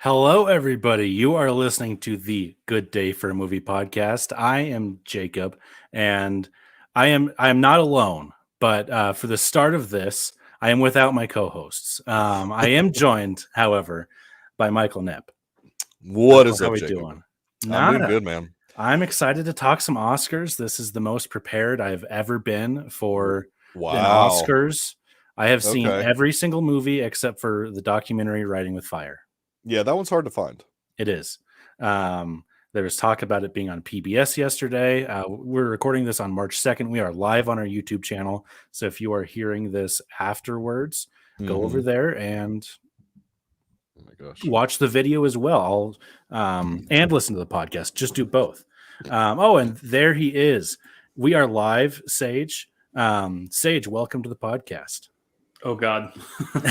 Hello, everybody. You are listening to the Good Day for a Movie podcast. I am Jacob, and I am not alone. But for the start of this, I am without my co-hosts. I am joined, however, by Michael Knipp. What is How up, we Jacob? doing? I'm doing good, man. I'm excited to talk some Oscars. This is the most prepared I've ever been for an Oscars. I have seen every single movie except for the documentary Writing with Fire. Yeah, that one's hard to find. It is. There was talk about it being on PBS yesterday. We're recording this on March 2nd. We are live on our YouTube channel. So if you are hearing this afterwards, go over there and watch the video as well. And listen to the podcast. Just do both. And there he is. We are live, Sage. Sage, welcome to the podcast. Oh, God. I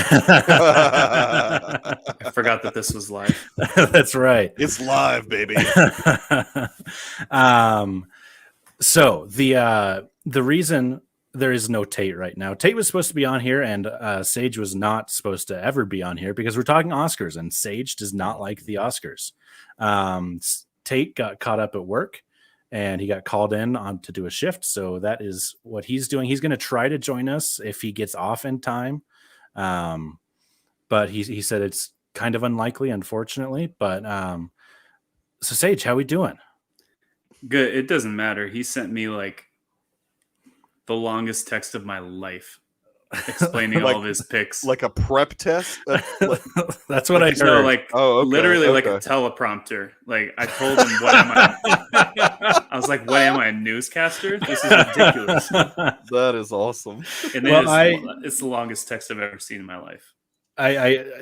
forgot that this was live. That's right. It's live, baby. So the reason there is no Tate right now, Tate was supposed to be on here, and Sage was not supposed to ever be on here because we're talking Oscars, and Sage does not like the Oscars. Tate got caught up at work, and he got called in on to do a shift. So that is what he's doing. He's going to try to join us if he gets off in time. But he said it's kind of unlikely, unfortunately. But so Sage, how we doing? Good. It doesn't matter. He sent me like the longest text of my life explaining all of his picks. Like a prep test? That's what I heard. Literally like a teleprompter. Like I told him, what am I? I was like, what am I, a newscaster? This is ridiculous. That is awesome. And then it's the longest text I've ever seen in my life.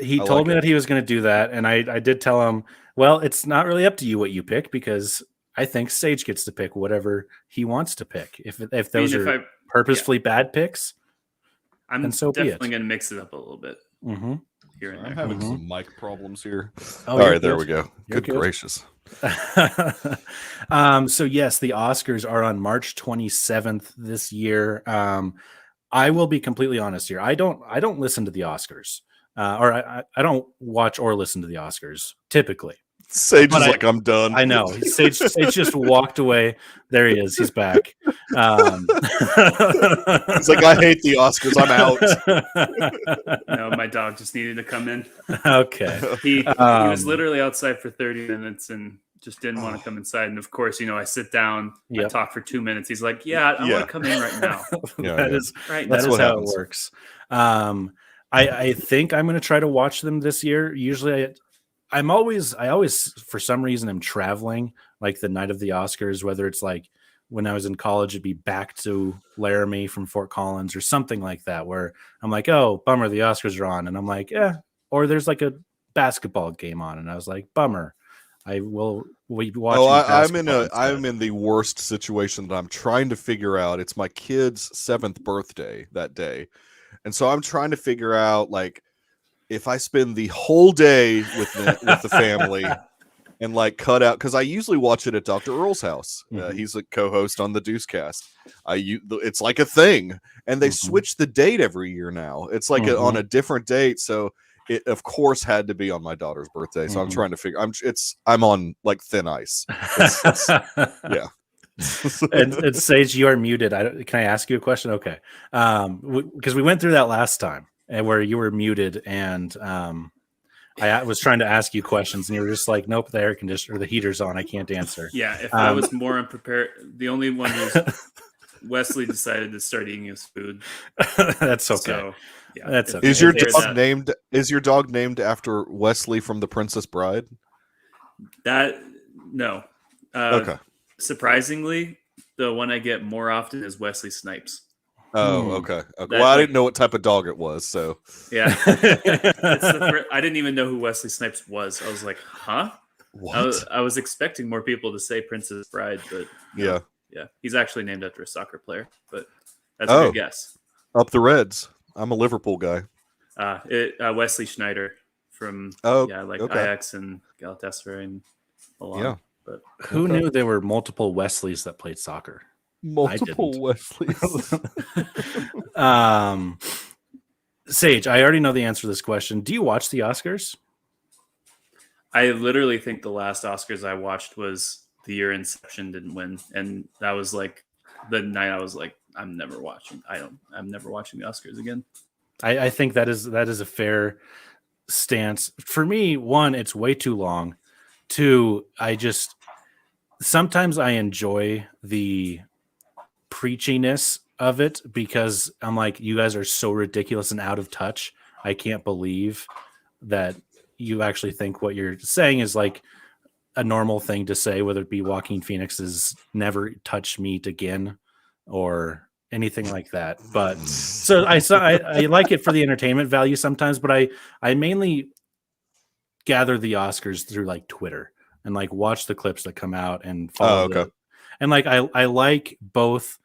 He told me that he was going to do that, and I did tell him, well, it's not really up to you what you pick, because I think Sage gets to pick whatever he wants to pick. If those are purposefully bad picks, I'm definitely going to mix it up a little bit. Mm-hmm. Here and there. I'm having some mic problems here. Oh, all right, there we go. Good gracious. So yes, the Oscars are on March 27th this year. I will be completely honest here. I don't listen to the Oscars, or I don't watch or listen to the Oscars typically. Sage is like, I'm done. I know. Sage just walked away. There he is. He's back. He's like, I hate the Oscars. I'm out. No, my dog just needed to come in. Okay. He was literally outside for 30 minutes and just didn't want to come inside. And of course, I sit down, I talk for 2 minutes. He's like, I want to come in right now. That is how it works. I think I'm going to try to watch them this year. Usually I always for some reason I'm traveling like the night of the Oscars, whether it's like when I was in college, it'd be back to Laramie from Fort Collins or something like that, where I'm like, oh, bummer, the Oscars are on. And I'm like, or there's like a basketball game on. And I was like, bummer. I will be watching. I'm in the worst situation that I'm trying to figure out. It's my kid's 7th birthday that day. And so I'm trying to figure out, like, if I spend the whole day with the family and like cut out, because I usually watch it at Dr. Earl's house. He's a co-host on the Deucecast. It's like a thing, and they switch the date every year now. It's like on a different date, so it of course had to be on my daughter's birthday. So I'm trying to figure. I'm on like thin ice. Yeah. And Sage, you are muted. Can I ask you a question? Okay, because we went through that last time. And where you were muted, and I was trying to ask you questions, and you were just like, "Nope, the air conditioner, or the heater's on. I can't answer." Yeah, if I was more unprepared, the only one was Wesley decided to start eating his food. That's okay. So, that's okay. Is your dog named after Wesley from The Princess Bride? No. Okay. Surprisingly, the one I get more often is Wesley Snipes. Oh, okay. Well, I didn't know what type of dog it was, so yeah. I didn't even know who Wesley Snipes was. I was like, huh? What? I was expecting more people to say Princess Bride, but yeah, he's actually named after a soccer player. But that's a good guess. Up the Reds. I'm a Liverpool guy. Wesley Schneider from Ajax and Galatasaray and Milan. Yeah. But who knew there were multiple Wesleys that played soccer? Multiple Wesleys. Sage, I already know the answer to this question. Do you watch the Oscars? I literally think the last Oscars I watched was the year Inception didn't win, and that was like the night I was like, I'm never watching the Oscars again. I think that is a fair stance. For me, one, it's way too long. Two, sometimes I enjoy the preachiness of it because I'm like, you guys are so ridiculous and out of touch. I can't believe that you actually think what you're saying is like a normal thing to say, whether it be Joaquin Phoenix's never touch meat again or anything like that. But so I like it for the entertainment value sometimes, but I mainly gather the Oscars through like Twitter and like watch the clips that come out and follow and like I like both.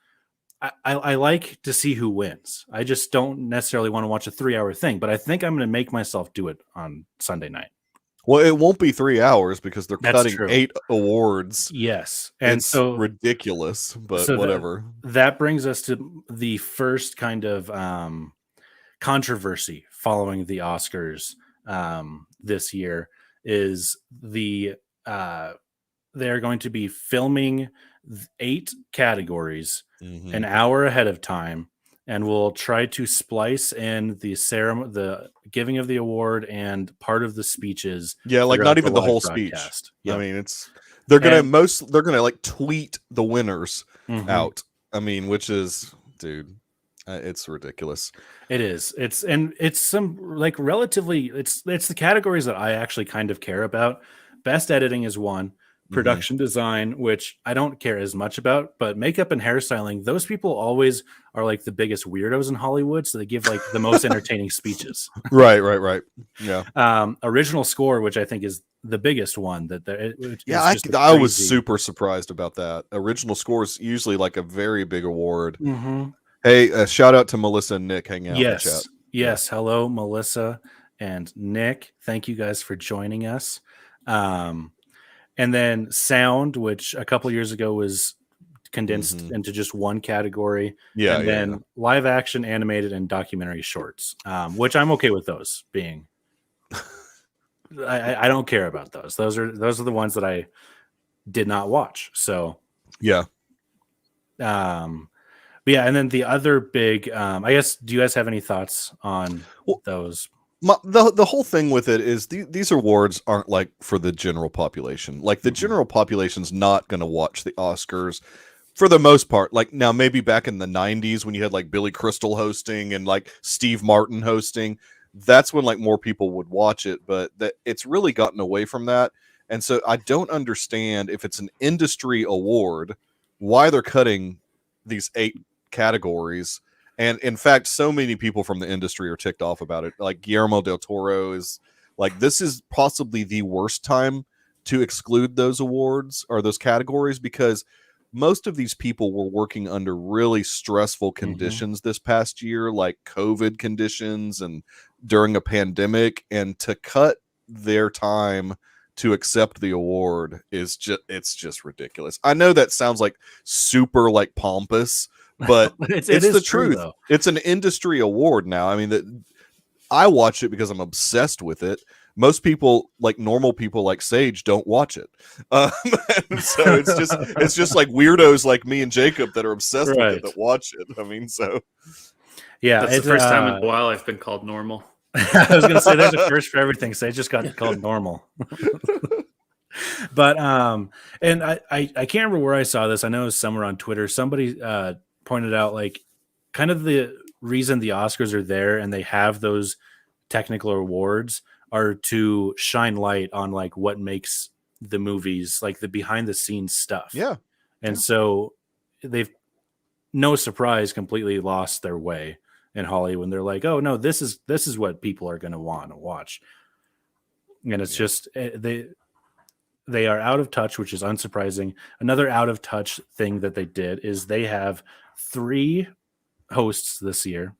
I like to see who wins. I just don't necessarily want to watch a 3-hour thing, but I think I'm going to make myself do it on Sunday night. Well, it won't be 3 hours because they're cutting 8 awards. Yes. And it's so ridiculous, but whatever. That brings us to the first kind of controversy following the Oscars this year is they're going to be filming 8 categories an hour ahead of time, and we'll try to splice in the ceremony, the giving of the award, and part of the speeches. Yeah, like not even the whole speech. Yep. I mean, they're gonna like tweet the winners out. I mean, which is, dude, it's ridiculous. It is. It's some like relatively. It's the categories that I actually kind of care about. Best editing is one. Production design, which I don't care as much about, but makeup and hairstyling, those people always are like the biggest weirdos in Hollywood, so they give like the most entertaining speeches. Right. Yeah. Original score, which I think is the biggest one. I was super surprised about that. Original score is usually like a very big award. Hey, shout out to Melissa and Nick hanging out in the chat. Yes. Hello, Melissa and Nick. Thank you guys for joining us. And then sound, which a couple years ago was condensed into just one category. Yeah. And then live action, animated, and documentary shorts, which I'm okay with those being. I don't care about those. Those are the ones that I did not watch. So yeah. But yeah, and then the other big, I guess, do you guys have any thoughts on those? The whole thing with it is these awards aren't like for the general population. Like the general population's not going to watch the Oscars for the most part. Like now, maybe back in the 90s when you had like Billy Crystal hosting and like Steve Martin hosting, that's when like more people would watch it. But it's really gotten away from that. And so I don't understand if it's an industry award, why they're cutting these 8 categories. And in fact, so many people from the industry are ticked off about it. Like Guillermo del Toro is like, this is possibly the worst time to exclude those awards or those categories because most of these people were working under really stressful conditions this past year, like COVID conditions and during a pandemic. And to cut their time to accept the award is it's just ridiculous. I know that sounds like super like pompous, but it's the truth. Though. It's an industry award now. I mean, I watch it because I'm obsessed with it. Most people, like normal people like Sage, don't watch it. So it's just like weirdos like me and Jacob that are obsessed with it that watch it. I mean, so yeah, that's the first time in a while I've been called normal. I was going to say there's a first for everything. Sage just got called normal. But and I can't remember where I saw this. I know it was somewhere on Twitter. Somebody pointed out like kind of the reason the Oscars are there and they have those technical awards are to shine light on like what makes the movies, like the behind the scenes stuff. Yeah. And so they've, no surprise, completely lost their way in Hollywood when they're like, oh no, this is what people are going to want to watch. And it's just, they are out of touch, which is unsurprising. Another out of touch thing that they did is they have 3 hosts this year.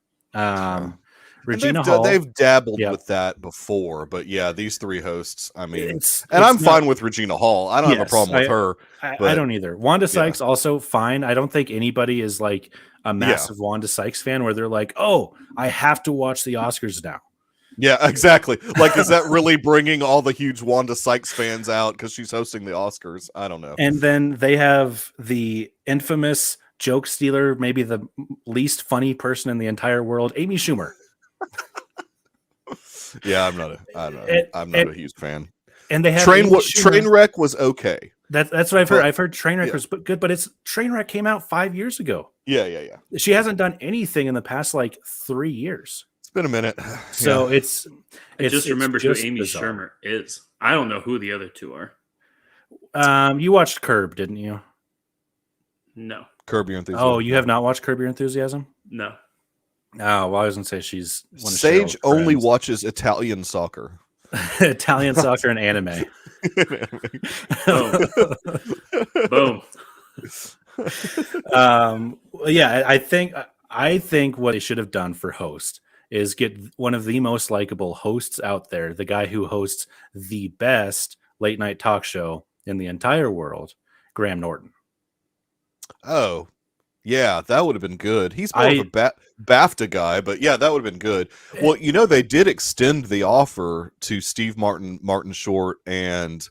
Regina Hall. They've dabbled with that before, but yeah, these 3 hosts. I mean, I'm fine with Regina Hall. I don't have a problem with her. I don't either. Wanda Sykes also fine. I don't think anybody is like a massive Wanda Sykes fan where they're like, oh, I have to watch the Oscars now. Yeah, exactly. Like, is that really bringing all the huge Wanda Sykes fans out because she's hosting the Oscars? I don't know. And then they have the infamous joke stealer, maybe the least funny person in the entire world, Amy Schumer. Yeah, I'm not a huge fan. And they have Trainwreck was okay. That's what I've heard. I've heard Trainwreck was good, but Trainwreck came out 5 years ago. Yeah. She hasn't done anything in the past like 3 years. It's been a minute. So I just remembered who Amy Schumer is. I don't know who the other two are. You watched Curb, didn't you? No. Curb Your Enthusiasm. Oh, you have not watched Curb Your Enthusiasm? No. Oh, well, I was gonna say she's one of Sage Cheryl's only friends. watches Italian soccer. Italian soccer and anime. Boom. Yeah, I think what they should have done for host is get one of the most likable hosts out there, the guy who hosts the best late night talk show in the entire world, Graham Norton. Oh, yeah, that would have been good. He's more of a BAFTA guy, but yeah, that would have been good. Well, they did extend the offer to Steve Martin Short and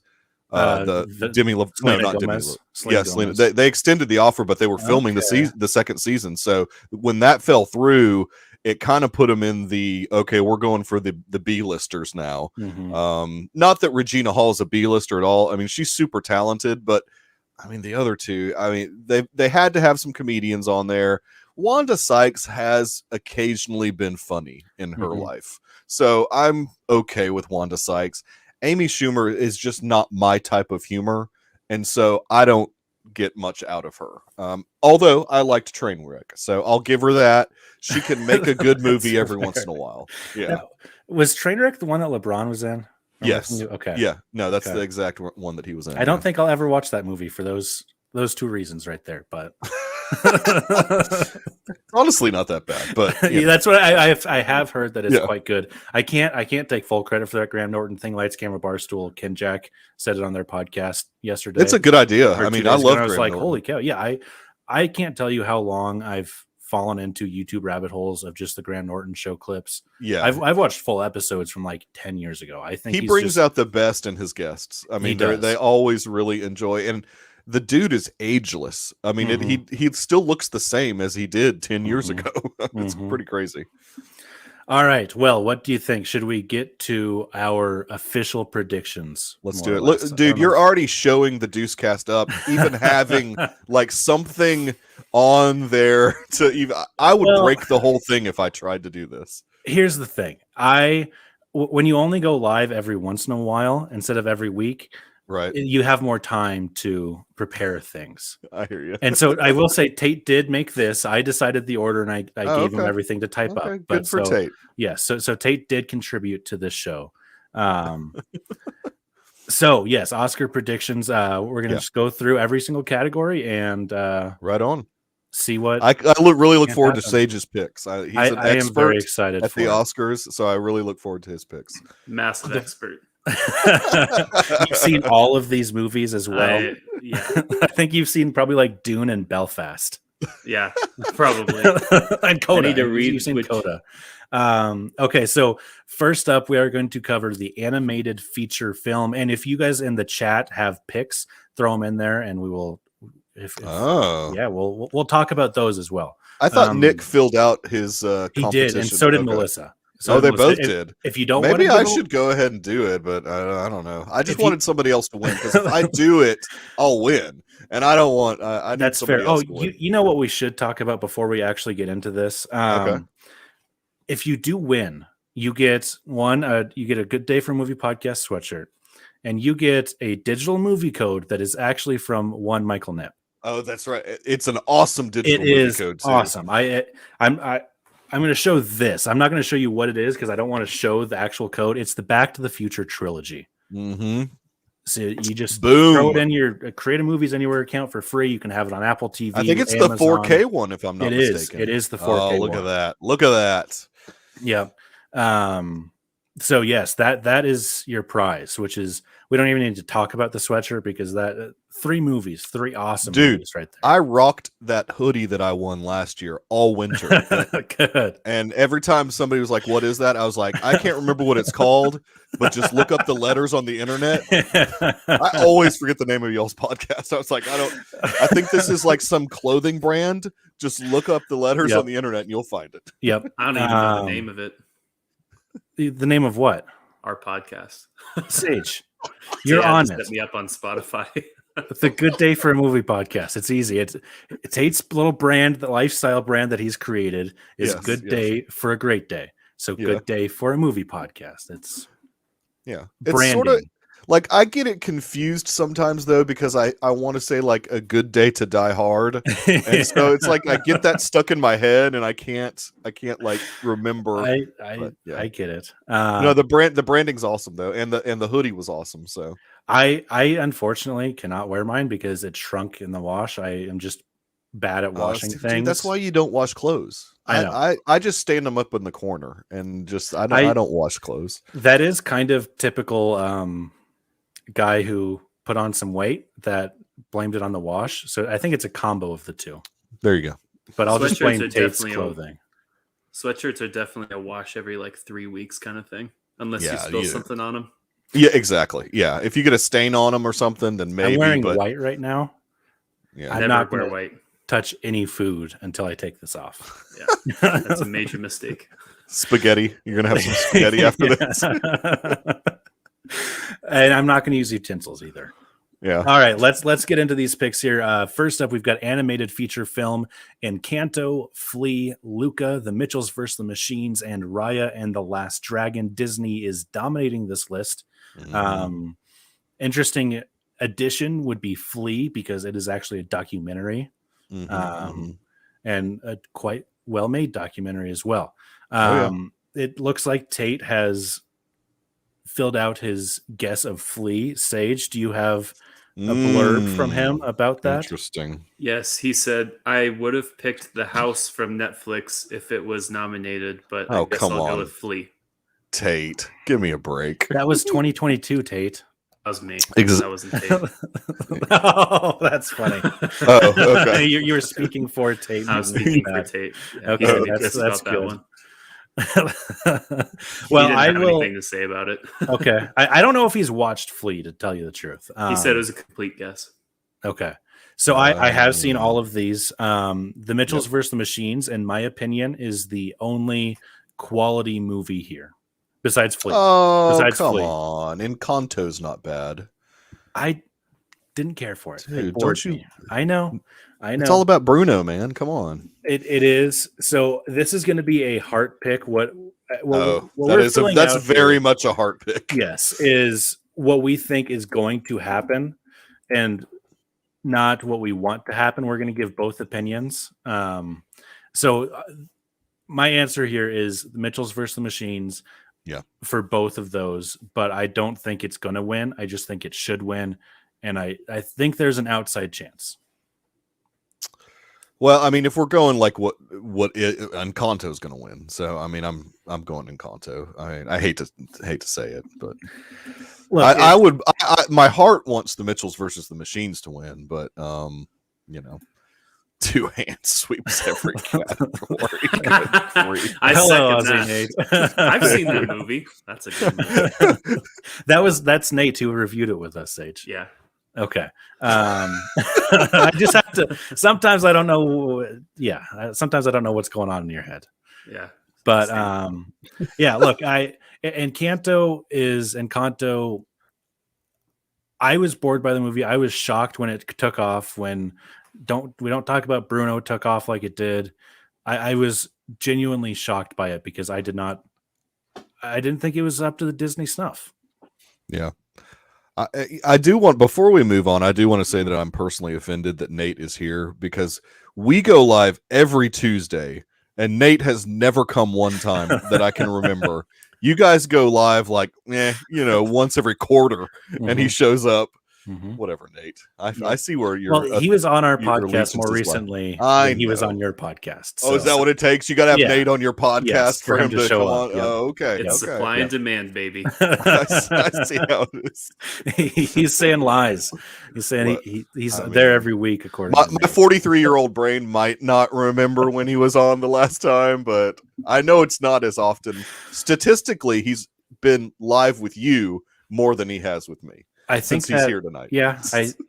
Demi Lovato. No, not Demi Lovato. Yeah, Selena. They extended the offer, but they were filming the second season. So when that fell through, it kind of put them in the we're going for the B-listers now. Mm-hmm. Not that Regina Hall is a B-lister at all. I mean, she's super talented, but I mean the other two. I mean, they had to have some comedians on there. Wanda Sykes has occasionally been funny in her life, so I'm okay with Wanda Sykes. Amy Schumer is just not my type of humor, and so I don't get much out of her. Although I liked Trainwreck, so I'll give her that. She can make a good movie every once in a while. Yeah. Now, was Trainwreck the one that LeBron was in? Yes. Okay. Yeah. No, that's the exact one that he was in. I don't think I'll ever watch that movie for those two reasons right there, but honestly not that bad, but yeah, that's what I have heard that it's quite good. I can't take full credit for that Graham Norton thing. Lights, Camera, Barstool. Ken Jack said it on their podcast yesterday. It's a good idea. I mean, I love. I was like, holy cow! Yeah, I can't tell you how long I've fallen into YouTube rabbit holes of just the Graham Norton show clips. Yeah, I've watched full episodes from like 10 years ago. I think he brings out the best in his guests. I mean, they always really enjoy, and the dude is ageless. I mean, he still looks the same as he did 10 years ago. It's pretty crazy. All right. Well, what do you think? Should we get to our official predictions? Let's do it. Look, dude, you're already showing the Deuce Cast up, even having like something on there to even. I would break the whole thing if I tried to do this. Here's the thing. When you only go live every once in a while instead of every week, right, you have more time to prepare things. I hear you. And so I will say Tate did make this. I decided the order and I gave him everything to type up. But good for Tate. Yes. Yeah, so Tate did contribute to this show. So yes, Oscar predictions. We're going to just go through every single category and right on. See what I really look forward to Sage's picks. He's an expert am very excited at the Oscars, so I really look forward to his picks. Massive expert. You've seen all of these movies as well. Yeah, I think you've seen probably like Dune and Belfast. Yeah, probably. And Coda. I need to read. You've seen Coda. Okay, so first up, we are going to cover the animated feature film, and if you guys in the chat have picks, throw them in there, and we will. We'll talk about those as well. I thought Nick filled out his he did, and so did Melissa. So they both did. If you don't, maybe I should go ahead and do it, but I don't know. I just wanted somebody else to win because if I do it, I'll win, and I don't want. I that's fair. Oh, you know what we should talk about before we actually get into this. Okay. If you do win, you get you get a Good Day for Movie podcast sweatshirt, and you get a digital movie code that is actually from one Michael Knipp. Oh, that's right. It's an awesome digital movie code. Too. Awesome. I'm going to show this. I'm not going to show you what it is because I don't want to show the actual code. It's the Back to the Future trilogy. Mm-hmm. So you just throw it in your Creative Movies Anywhere account for free. You can have it on Apple TV. I think it's Amazon. The 4K one, if I'm not mistaken. It is the 4K look at that. Look at that. Yeah. So yes, that is your prize, which is we don't even need to talk about the sweatshirt because that 3 movies, 3 awesome movies right there. I rocked that hoodie that I won last year all winter. Good. And every time somebody was like, "What is that?" I was like, "I can't remember what it's called, but just look up the letters on the internet." I always forget the name of y'all's podcast. I was like, I think this is like some clothing brand. Just look up the letters on the internet and you'll find it. Yep. I don't even know the name of it. The name of what? Our podcast. Sage. You're on it. Set me up on Spotify. It's a good day for a movie podcast. It's easy. It's Tate's little brand, the lifestyle brand that he's created is good day for a great day. So good day for a movie podcast. It's branding. Sort of like I get it confused sometimes though, because I want to say like a good day to die hard. And so it's like I get that stuck in my head and I can't like remember. I get it. No, the branding's awesome though, and the hoodie was awesome. So I unfortunately cannot wear mine because it shrunk in the wash. I am just bad at washing things. Dude, that's why you don't wash clothes. I know. I just stand them up in the corner and just I don't wash clothes. That is kind of typical guy who put on some weight that blamed it on the wash. So I think it's a combo of the two. There you go. But I'll just blame Tate's clothing. Sweatshirts are definitely a wash every like 3 weeks kind of thing, unless you spill something on them. Yeah, exactly. Yeah, if you get a stain on them or something, then maybe. I'm wearing white right now. Yeah, I'm not going to white. Touch any food until I take this off. Yeah, that's a major mistake. Spaghetti. You're going to have some spaghetti after this. And I'm not going to use utensils either. Yeah. All right, let's get into these picks here. First up, we've got animated feature film Encanto, Flea, Luca, The Mitchells vs. the Machines, and Raya and the Last Dragon. Disney is dominating this list. Interesting addition would be Flea because it is actually a documentary, and a quite well-made documentary as well. It looks like Tate has filled out his guess of Flea. Sage, do you have a blurb from him about that? Interesting. Yes, he said, I would have picked The House from Netflix if it was nominated, but I guess I'll go with Flea. Tate, give me a break. That was 2022, Tate. That was me. That wasn't Tate. Oh, that's funny. Oh, okay. You were speaking for Tate. I was speaking for Tate. Yeah, okay, that's good. One. Well, I will have anything to say about it. Okay, I don't know if he's watched Flea, to tell you the truth. He said it was a complete guess. Okay, so I have seen all of these. The Mitchells vs. the Machines, in my opinion, is the only quality movie here besides Flea. Oh, come on! Encanto's not bad. I didn't care for it. Dude, don't you? I know. It's all about Bruno, man. Come on. It is. So this is going to be a heart pick. That's very much a heart pick. Yes, is what we think is going to happen, and not what we want to happen. We're going to give both opinions. So my answer here is the Mitchells vs. the Machines. Yeah, for both of those, but I don't think it's going to win. I just think it should win, and I think there's an outside chance. Well, I mean, if we're going like what Encanto is going to win, so I mean, I'm going Encanto. I hate to say it, but look, my heart wants the Mitchells versus the Machines to win, but two hands sweeps every category. I second that. I've seen that movie. That's a good movie. That's Nate who reviewed it with us, Sage. Yeah. Okay. I just have to. Sometimes I don't know. Yeah. Sometimes I don't know what's going on in your head. Yeah. But yeah. Look, Encanto. I was bored by the movie. I was shocked when it took off. We don't talk about Bruno took off like it did. I was genuinely shocked by it because I didn't think it was up to the Disney snuff. Yeah. I do want, before we move on, I do want to say that I'm personally offended that Nate is here because we go live every Tuesday and Nate has never come one time that I can remember. You guys go live like, once every quarter and he shows up. Whatever, Nate. I see where you're. Well, he was on our your podcast more allegiances lie. recently. I than he was know. on your podcast. Oh, is that what it takes? You got to have Yeah. Nate on your podcast Yes, for him to show come up. on. Yep. Oh, okay. It's okay. supply and demand, baby. I see how it is. He's saying lies. He's saying he's there every week, according to My 43-year-old brain might not remember when he was on the last time, but I know it's not as often. Statistically, he's been live with you more than he has with me. I think since he's here tonight. Yeah,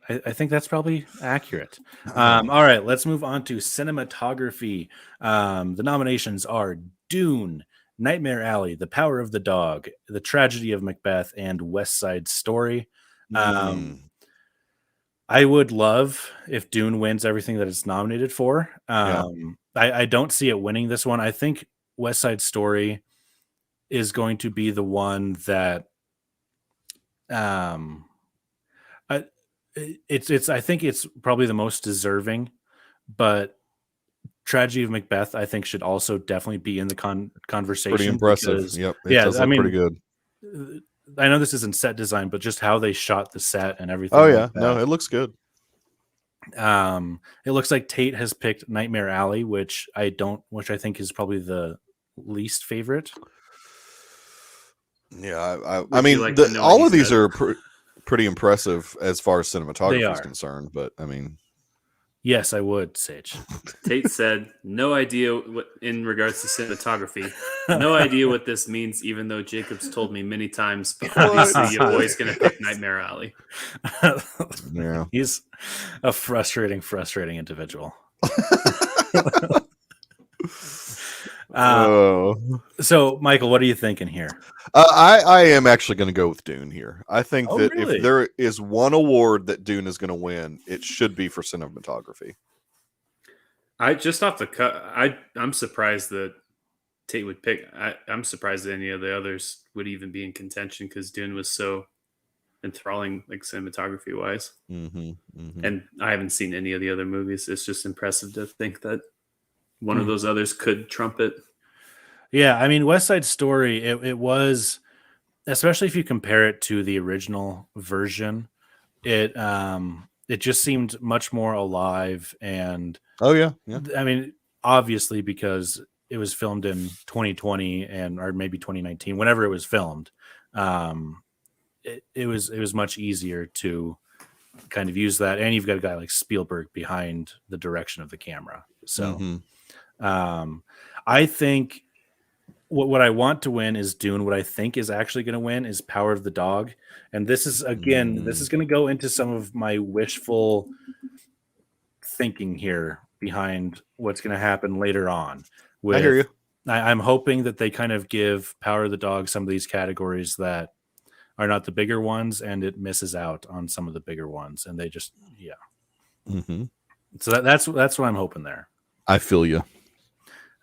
I think that's probably accurate. All right, let's move on to cinematography. The nominations are Dune, Nightmare Alley, The Power of the Dog, The Tragedy of Macbeth, and West Side Story. I would love if Dune wins everything that it's nominated for. I don't see it winning this one. I think West Side Story is going to be the one that I think it's probably the most deserving, but Tragedy of Macbeth I think should also definitely be in the conversation. Pretty impressive. Because, Yep. I mean, pretty good. I know this isn't set design, but just how they shot the set and everything. Oh yeah, no, it looks good. It looks like Tate has picked Nightmare Alley, which I think is probably the least favorite. Yeah, I mean, all of these are pretty impressive as far as cinematography is concerned, but I mean, yes, I would, Sage. Tate said, "No idea what in regards to cinematography. No idea what this means, even though Jacob's told me many times. Obviously, your boy's gonna pick Nightmare Alley." Yeah, he's a frustrating individual. So, Michael, what are you thinking here? I am actually going to go with Dune here. I think that really? if there is one award that Dune is going to win, it should be for cinematography. I just off the cut, I'm surprised that Tate would pick. I'm surprised that any of the others would even be in contention because Dune was so enthralling, like cinematography wise. And I haven't seen any of the other movies. It's just impressive to think that one of those others could trump it. Yeah, I mean, West Side Story, it was, especially if you compare it to the original version, it just seemed much more alive. And yeah. I mean, obviously because it was filmed in 2020 or maybe 2019, whenever it was filmed, it was much easier to kind of use that. And you've got a guy like Spielberg behind the direction of the camera. So I think what I want to win is Dune. What I think is actually going to win is Power of the Dog. And this is, again, this is going to go into some of my wishful thinking here behind what's going to happen later on. I hear you. I'm hoping that they kind of give Power of the Dog some of these categories that are not the bigger ones, and it misses out on some of the bigger ones. And they just, So that's what I'm hoping there. I feel you.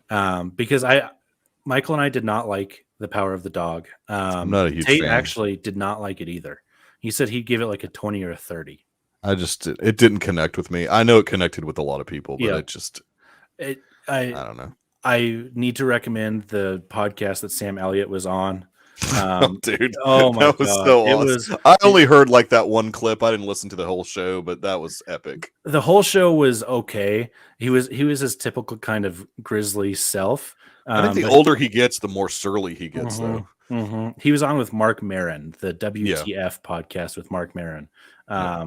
Because Michael and I did not like The Power of the Dog. I'm not a huge Tate fan. actually did not like it either. He said he'd give it like a 20 or a 30. It didn't connect with me. I know it connected with a lot of people, but I don't know. I need to recommend the podcast that Sam Elliott was on. Dude, oh my that was God. so awesome. I only heard like that one clip. I didn't listen to the whole show, but that was epic. The whole show was okay. He was his typical kind of grizzly self. I think the older he gets, the more surly he gets, though. He was on with Mark Maron, the WTF podcast with Mark Maron. I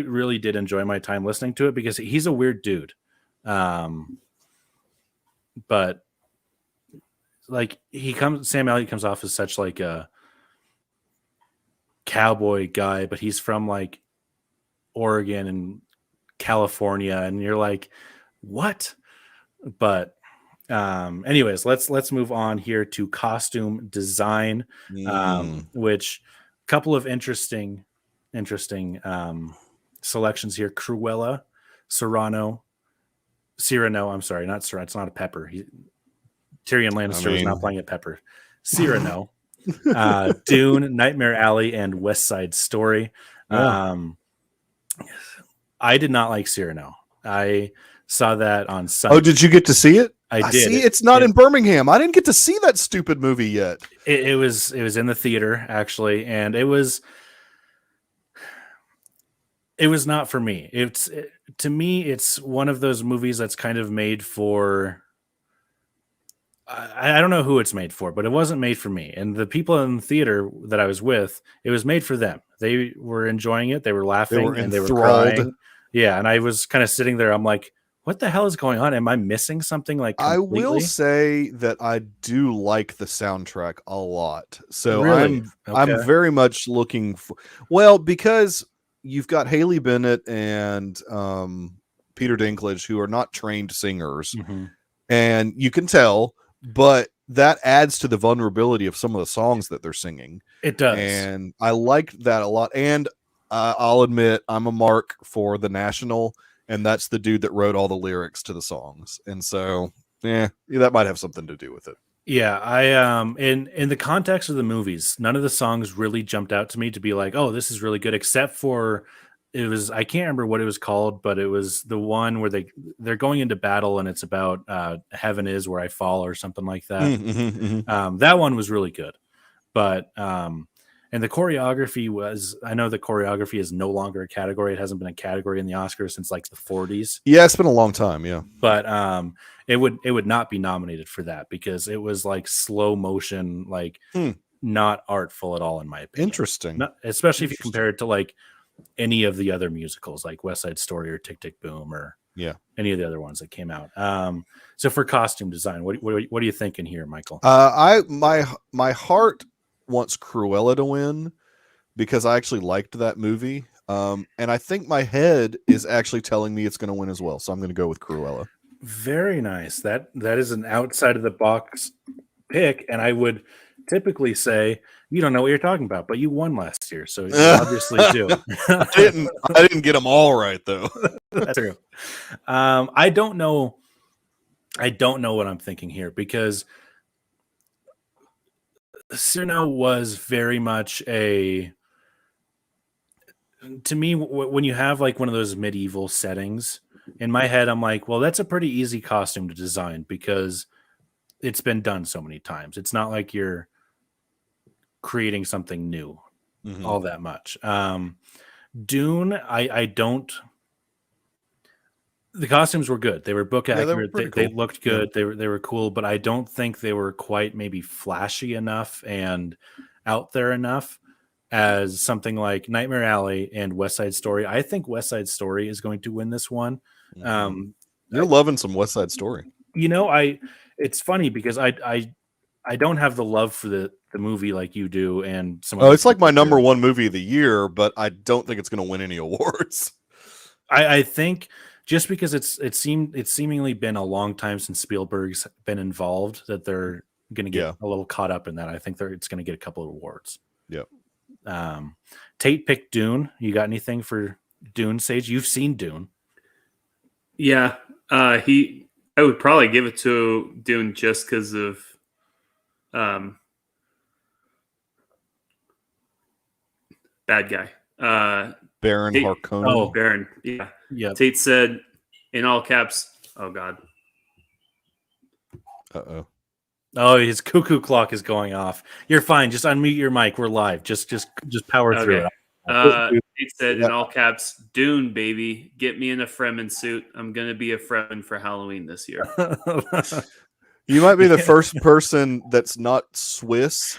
really did enjoy my time listening to it because he's a weird dude. But like Sam Elliott comes off as such like a cowboy guy, but he's from like Oregon and California, and you're like, what? But anyways, let's move on here to costume design, which a couple of interesting selections here. Cruella, Cyrano. I'm sorry, not Cyrano. It's not a pepper. Tyrion Lannister was not playing a pepper. Cyrano, Dune, Nightmare Alley, and West Side Story. I did not like Cyrano. I saw that on Sunday. Oh, did you get to see it? I did. See, it's not in Birmingham. I didn't get to see that stupid movie yet. It was in the theater actually, and it was It was not for me. To me, it's one of those movies that's kind of made for. I don't know who it's made for, but it wasn't made for me. And the people in the theater that I was with, it was made for them. They were enjoying it. They were laughing and they were crying. Yeah, and I was kind of sitting there. I'm like, what the hell is going on? Am I missing something? Like, completely? I will say that I do like the soundtrack a lot. So Really? I'm very much looking for, well, because you've got Haley Bennett and Peter Dinklage, who are not trained singers, and you can tell, but that adds to the vulnerability of some of the songs that they're singing. It does. And I liked that a lot. And I'll admit, I'm a mark for The National, and that's the dude that wrote all the lyrics to the songs. And so, yeah, that might have something to do with it. Yeah, I in the context of the movies, none of the songs really jumped out to me to be like, oh, this is really good, except for it was, I can't remember what it was called, but it was the one where they're going into battle and it's about Heaven Is Where I Fall or something like that. That one was really good. But and the choreography was, I know the choreography is no longer a category. It hasn't been a category in the Oscars since like the 40s. Yeah, it's been a long time, yeah. But it would not be nominated for that because it was like slow motion, like not artful at all, in my opinion. Interesting. Especially if you compare it to like any of the other musicals like West Side Story or Tick, Tick, Boom or any of the other ones that came out. So for costume design, what are you thinking here, Michael? My heart wants Cruella to win because I actually liked that movie. And I think my head is actually telling me it's going to win as well. So I'm going to go with Cruella. Very nice. That is an outside of the box pick. And I would typically say, you don't know what you're talking about, but you won last year. So you obviously do. I didn't get them all right though. That's true. I don't know what I'm thinking here because Cyrano was very much to me, when you have like one of those medieval settings, in my head, I'm like, well, that's a pretty easy costume to design because it's been done so many times. It's not like you're creating something new all that much. Dune, I don't. The costumes were good. They were book accurate. They looked good. They were cool, but I don't think they were quite maybe flashy enough and out there enough as something like Nightmare Alley and West Side Story. I think West Side Story is going to win this one. You're loving some West Side Story. You know, it's funny because I don't have the love for the movie like you do, and some. Oh, it's like my number one movie of the year, but I don't think it's going to win any awards. I think just because it's seemingly been a long time since Spielberg's been involved that they're going to get a little caught up in that. I think it's going to get a couple of awards. Yep. Tate picked Dune. You got anything for Dune, Sage? You've seen Dune. Yeah. I would probably give it to Dune just because of bad guy. Baron Harkonnen. Oh, Baron. Yeah. Yeah. Tate said in all caps, oh God. Uh-oh. Oh, his cuckoo clock is going off. You're fine. Just unmute your mic. We're live. Just power through it. He said in all caps, Dune, baby, get me in a Fremen suit. I'm going to be a Fremen for Halloween this year. You might be the first person that's not Swiss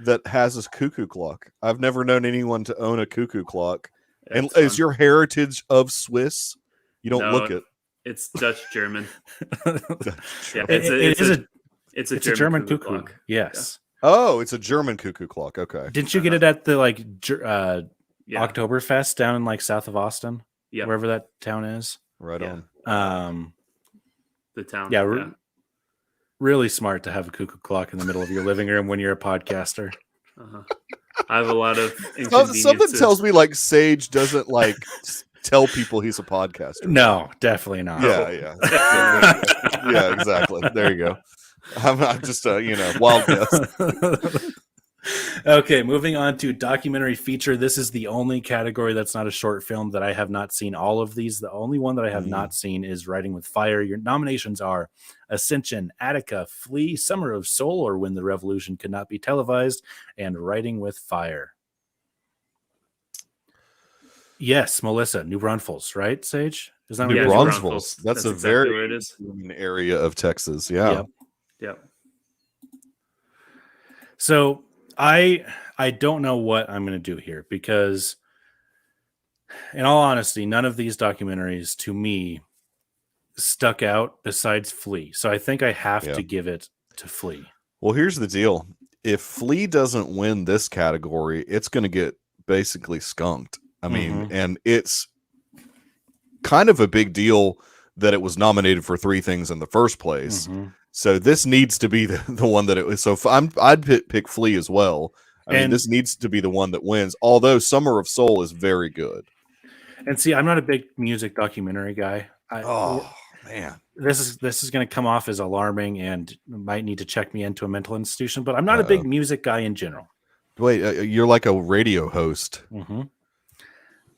that has a cuckoo clock. I've never known anyone to own a cuckoo clock. And is your heritage of Swiss? You don't look it. It's Dutch German. Yeah, it's a German cuckoo clock. Yes. Yeah. Oh, it's a German cuckoo clock. Okay. Didn't you get it at the Oktoberfest down in like south of Austin? Yeah. Wherever that town is. Right on. The town. Yeah. Really smart to have a cuckoo clock in the middle of your living room when you're a podcaster. I have a lot of something tells me like Sage doesn't like tell people he's a podcaster. No, definitely not. Yeah. Yeah, exactly. There you go. I'm just wild guess. Okay, moving on to documentary feature. This is the only category that's not a short film that I have not seen all of these. The only one that I have not seen is Writing with Fire. Your nominations are Ascension, Attica, Flee, Summer of Soul, or When the Revolution Could Not Be Televised, and Writing with Fire. Yes, Melissa, New Braunfels, right? Sage, is that New what it is? Braunfels. That's a exactly very where it is. area of Texas. Yeah. Yep. Yep. So I don't know what I'm going to do here because, in all honesty, none of these documentaries to me stuck out besides Flea. So I think I have Yeah. to give it to Flea. Well, here's the deal. If Flea doesn't win this category, it's going to get basically skunked. I mean, and it's kind of a big deal that it was nominated for 3 things in the first place. So this needs to be the one that it was. So I'd pick Flea as well. I mean, this needs to be the one that wins, although Summer of Soul is very good. And see, I'm not a big music documentary guy. Man. This is going to come off as alarming and might need to check me into a mental institution, but I'm not a big music guy in general. Wait, you're like a radio host.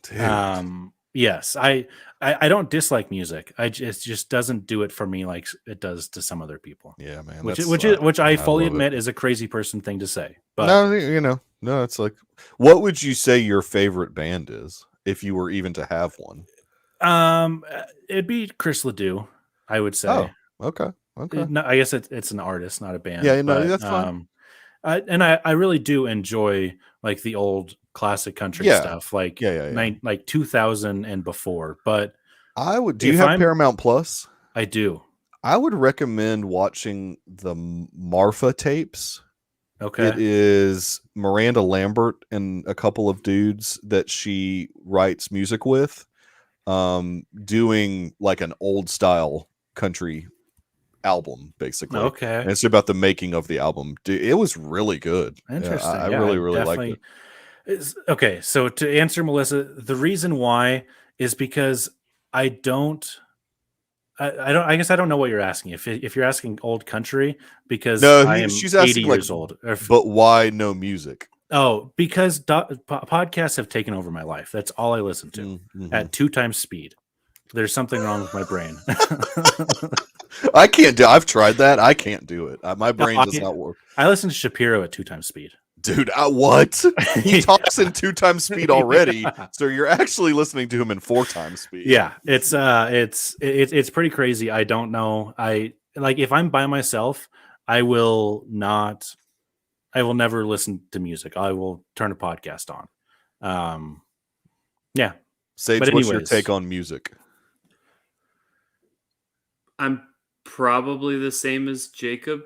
Dude. Yes, I don't dislike music. It just doesn't do it for me like it does to some other people. Yeah, man. Which I fully admit is a crazy person thing to say. But no, it's like, what would you say your favorite band is if you were even to have one? It'd be Chris Ledoux, I would say. Oh, okay. No, I guess it's an artist, not a band. Yeah, no, that's fine. I really do enjoy like the old classic country stuff, like like 2000 and before. But I would. Do you have Paramount Plus? I do. I would recommend watching the Marfa tapes. Okay. It is Miranda Lambert and a couple of dudes that she writes music with, doing like an old style country album, basically. Okay. And it's about the making of the album. Dude, it was really good. Interesting. I really liked it. Okay, so to answer Melissa, the reason why is because I guess I don't know what you're asking. If you're asking old country, because she's 80 years old. But why no music? Oh, because podcasts have taken over my life. That's all I listen to at 2 times speed. There's something wrong with my brain. I can't do. I've tried that. I can't do it. My brain does not work. I listen to Shapiro at 2 times speed. Dude, what? He talks in 2 times speed already, so you're actually listening to him in 4 times speed. Yeah, it's pretty crazy. I don't know. If I'm by myself, I will never listen to music. I will turn a podcast on. Yeah. Sage, what's your take on music? I'm probably the same as Jacob,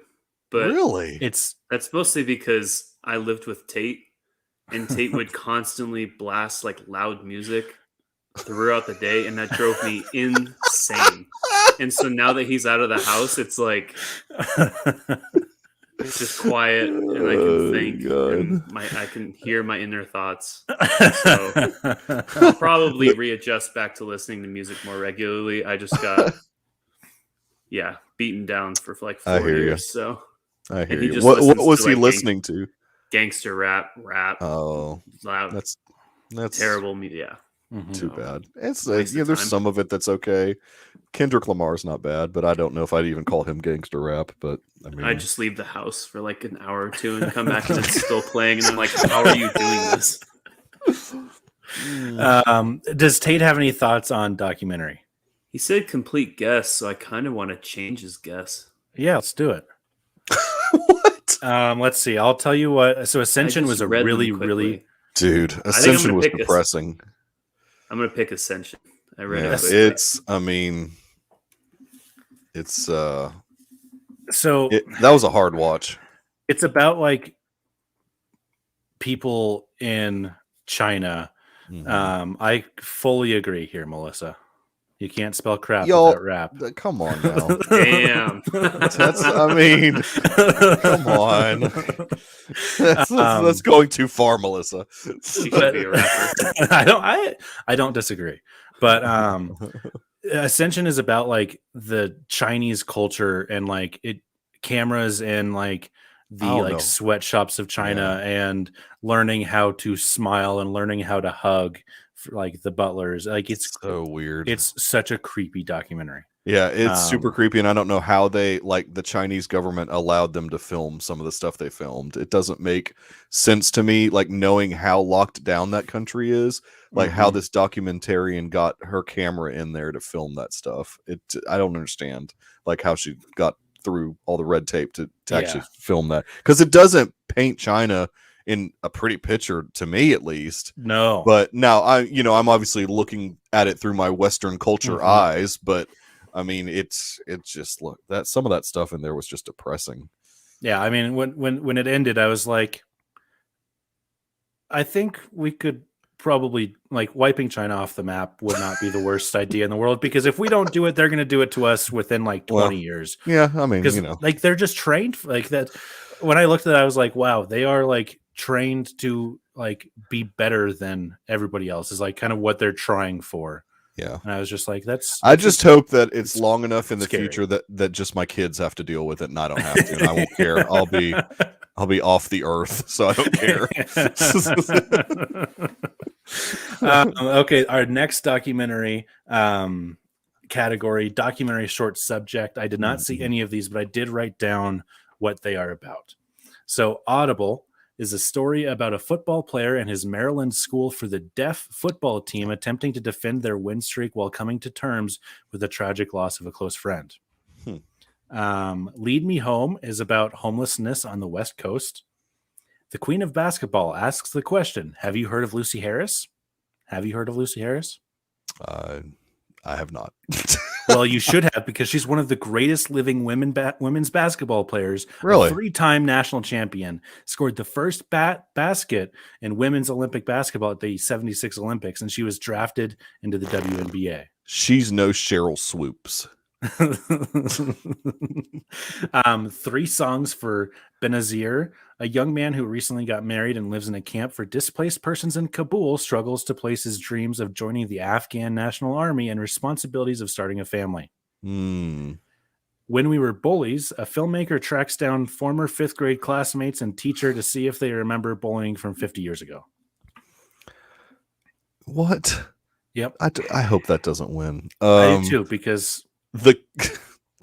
but really, that's mostly because I lived with Tate, and Tate would constantly blast like loud music throughout the day, and that drove me insane. And so now that he's out of the house, it's like it's just quiet, and I can think, and I can hear my inner thoughts. So I'll probably readjust back to listening to music more regularly. I just got beaten down for like 4 years. So I hear you. What was he listening to? Gangster rap. Oh, loud. That's terrible. Yeah. Too bad. It's there's some of it that's okay. Kendrick Lamar's not bad, but I don't know if I'd even call him gangster rap. But I mean, I just leave the house for like an hour or two and come back and it's still playing, and I'm like, how are you doing this? Does Tate have any thoughts on documentary? He said complete guess, so I kind of want to change his guess. Yeah, let's do it. What? Let's see. I'll tell you what. So Ascension was a really dude. Ascension was depressing. I'm gonna pick Ascension. I read it. That was a hard watch. It's about like people in China. I fully agree here, Melissa. You can't spell crap without rap. Come on now. Damn. Come on. That's going too far, Melissa. She could be a rapper. I don't disagree. But Ascension is about like the Chinese culture and like cameras and like the sweatshops of China and learning how to smile and learning how to hug. For, like the butlers, like it's so weird. It's such a creepy documentary. Yeah, it's super creepy, and I don't know how they, like, the Chinese government allowed them to film some of the stuff they filmed. It doesn't make sense to me, like, knowing how locked down that country is, like how this documentarian got her camera in there to film that stuff. I don't understand, like, how she got through all the red tape to actually film that, because it doesn't paint China in a pretty picture, to me at least. No, but now I'm obviously looking at it through my Western culture eyes, but I mean, it's just, look, that some of that stuff in there was just depressing. Yeah, I mean, when it ended, I was like, I think we could probably, like, wiping China off the map would not be the worst idea in the world, because if we don't do it, they're going to do it to us within like 20 years. Yeah, I mean, because like they're just trained like that. When I looked at it, I was like, wow, they are like trained to like be better than everybody else, is like kind of what they're trying for. Yeah. And I was just like, I just hope that it's long enough in the future that just my kids have to deal with it and I don't have to, and I won't care. I'll be off the earth, so I don't care. Okay, our next documentary category, documentary short subject. I did not see any of these, but I did write down what they are about. So Audible is a story about a football player and his Maryland School for the Deaf football team attempting to defend their win streak while coming to terms with the tragic loss of a close friend. Lead Me Home is about homelessness on the West Coast. The Queen of Basketball asks the question, have you heard of Lucy Harris? Have you heard of Lucy Harris? I have not. Well, you should have, because she's one of the greatest living women's basketball players. Really? A 3-time national champion. Scored the first basket in women's Olympic basketball at the 76 Olympics, and she was drafted into the WNBA. She's no Cheryl Swoops. 3 songs for Benazir, a young man who recently got married and lives in a camp for displaced persons in Kabul, struggles to place his dreams of joining the Afghan National Army and responsibilities of starting a family. When We Were Bullies, a filmmaker tracks down former 5th grade classmates and teacher to see if they remember bullying from 50 years ago. What? Yep. I hope that doesn't win. I do too, because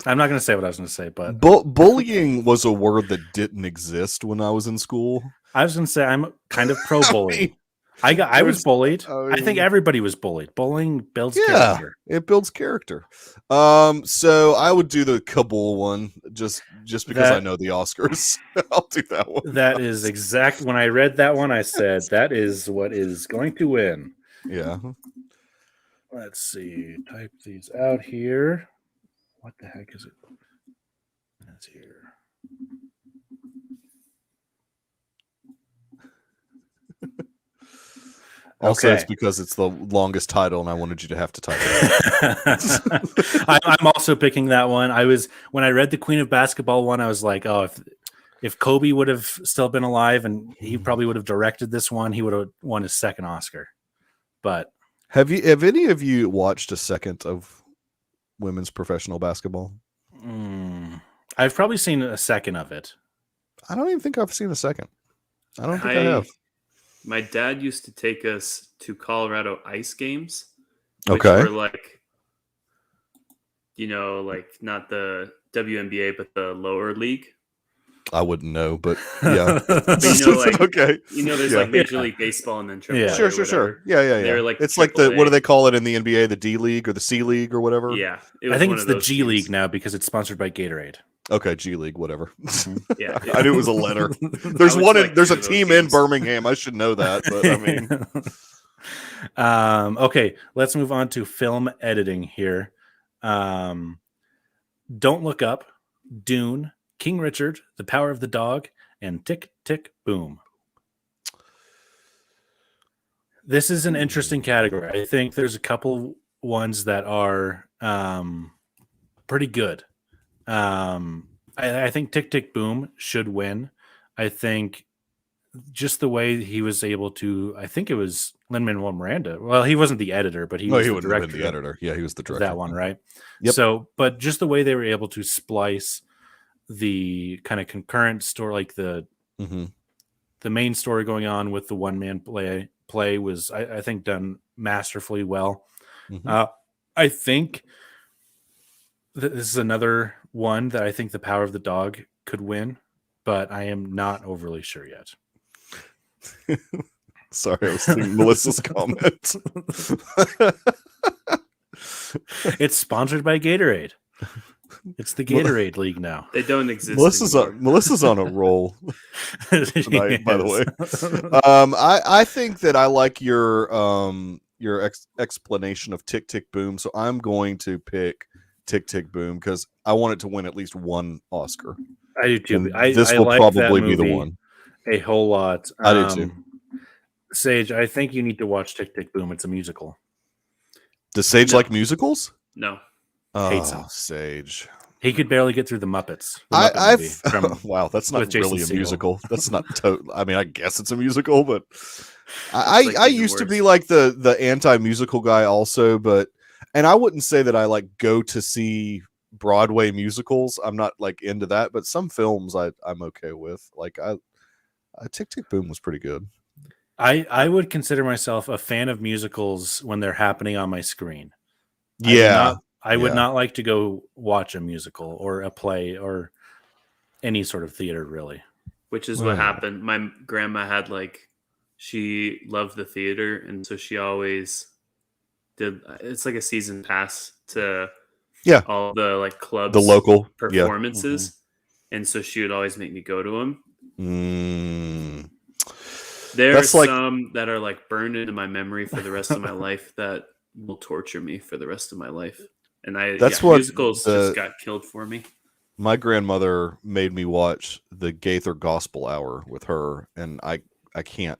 I'm not going to say what I was going to say, but bullying was a word that didn't exist when I was in school. I was going to say I'm kind of pro-bullying. I was bullied. I think everybody was bullied. Bullying builds character. It builds character. So I would do the Kabul one just because I know the Oscars. I'll do that one. That is exact. When I read that one, I said that is what is going to win. Yeah. Let's see. Type these out here. What the heck is it? That's here. Also, it's because it's the longest title, and I wanted you to have to type it. I'm also picking that one. When I read the Queen of Basketball one, I was like, oh, if Kobe would have still been alive, and he probably would have directed this one, he would have won his second Oscar. But have any of you watched a second of women's professional basketball? I've probably seen a second of it. I don't even think I've seen a second. I don't think I have. My dad used to take us to Colorado ice games, which were like, like not the WNBA, but the lower league. I wouldn't know, but yeah. Okay. There's like Major League Baseball and then AAA. Sure. Yeah. They're like it's like what do they call it in the NBA? The D League or the C League or whatever? Yeah. I think it's the G League now because it's sponsored by Gatorade. Okay, G League, whatever. Yeah. I knew it was a letter. There's there's a team in Birmingham. I should know that, but I mean. Okay, let's move on to film editing here. Don't Look Up, Dune, King Richard, The Power of the Dog, and Tick, Tick, Boom. This is an interesting category. I think there's a couple ones that are pretty good. I think Tick, Tick, Boom should win. I think just the way he was able to, I think it was Lin-Manuel Miranda. Well, he wasn't the editor, but he was the director. Been the editor. Yeah, he was the director. That one, right? Yep. So, but just the way they were able to splice the kind of concurrent story, like the main story going on with the one-man play was, I think, done masterfully well. I think this is another one that I think The Power of the Dog could win, but I am not overly sure yet. Sorry, I was seeing Melissa's comment. It's sponsored by Gatorade. It's the Gatorade League now. They don't exist. Melissa's on a roll tonight, by the way. I think that I like your explanation of Tick Tick Boom, so I'm going to pick Tick Tick Boom because I want it to win at least one Oscar. I do too. This will like probably be the one. A whole lot. I do too. Sage, I think you need to watch Tick Tick Boom. It's a musical. Does Sage like musicals? No. Hates him. Sage. He could barely get through the Muppets. Wow, that's not really a Segel. musical. That's not. I mean, I guess it's a musical, but I used to be worse. like the anti-musical guy also, and I wouldn't say that I like go to see Broadway musicals. I'm not like into that, but some films I'm okay with. Like Tick Tick Boom was pretty good. I would consider myself a fan of musicals when they're happening on my screen. Yeah. I would not like to go watch a musical or a play or any sort of theater, really. Which is what happened. My grandma had she loved the theater, and so she always did. It's like a season pass to all the clubs, the local performances, and so she would always make me go to them. There's some that are burned into my memory for the rest of my life that will torture me for the rest of my life. And musicals just got killed for me. My grandmother made me watch the Gaither Gospel Hour with her, and I can't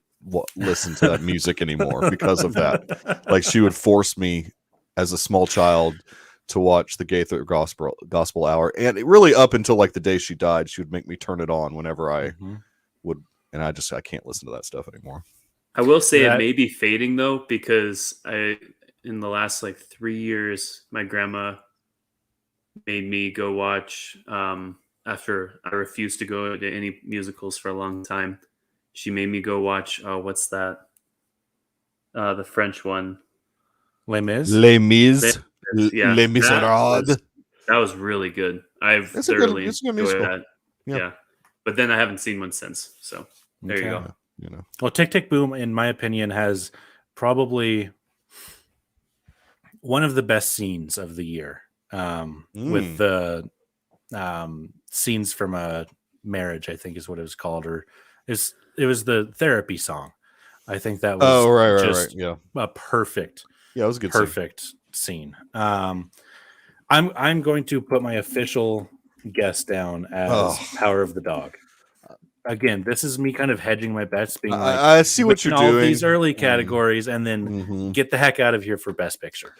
listen to that music anymore because of that. Like, she would force me as a small child to watch the Gaither Gospel Hour, and it really up until the day she died, she would make me turn it on whenever I would, and I can't listen to that stuff anymore. I will say it may be fading though, because in the last 3 years, my grandma made me go watch, after I refused to go to any musicals for a long time. She made me go watch, what's that? The French one. Les Mis? Les Mis. Yeah. Les Miserables. That was really good. I've thoroughly enjoyed that. Yeah. But then I haven't seen one since. So there you go. Well, Tick Tick Boom, in my opinion, has probably one of the best scenes of the year, with the scenes from a marriage, I think is what it was called, or it was the therapy song. I think that was right. Yeah, a perfect. Yeah, it was a good perfect scene. I'm going to put my official guess down as Power of the Dog. Again, this is me kind of hedging my bets, being I see what you're all doing. These early categories, and then get the heck out of here for Best Picture.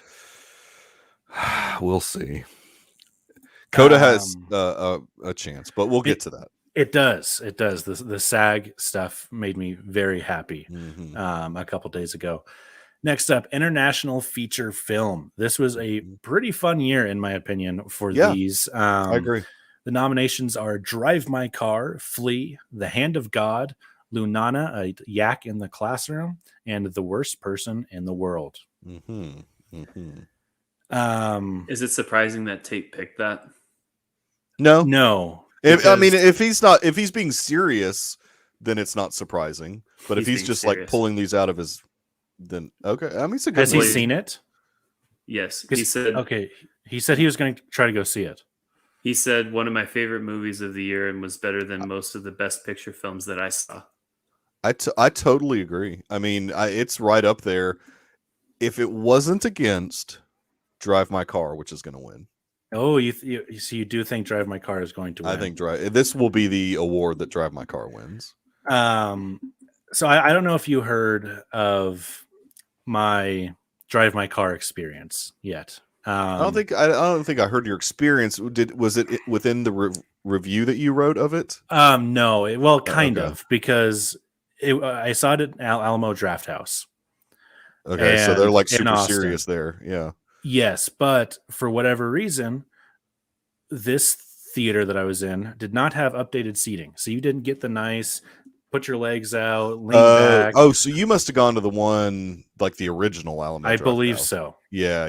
We'll see. Coda has a chance, but we'll get to that. It does. It does. The SAG stuff made me very happy a couple days ago. Next up, international feature film. This was a pretty fun year, in my opinion, for these. I agree. The nominations are Drive My Car, Flee, The Hand of God, Lunana, a yak in the classroom, and The Worst Person in the World. Is it surprising that Tate picked that? No. If he's being serious, then it's not surprising. But if he's just serious, pulling these out of his, then okay. I mean, it's a good. Has he seen it? Yes, he said. Okay, he said he was going to try to go see it. He said one of my favorite movies of the year and was better than most of the Best Picture films that I saw. I totally agree. I mean, it's right up there. If it wasn't against Drive My Car, which is going to win. Oh, you do think Drive My Car is going to win? I think this will be the award that Drive My Car wins. So I don't know if you heard of my Drive My Car experience yet. I don't think I heard your experience. Was it within the review that you wrote of it? No, kind of, because I saw it at Alamo Drafthouse. Okay, so they're super serious there. Yeah. Yes, but for whatever reason, this theater that I was in did not have updated seating. So you didn't get the nice put your legs out, lean back. Oh, so you must have gone to the one the original Alamo. I believe so. Yeah.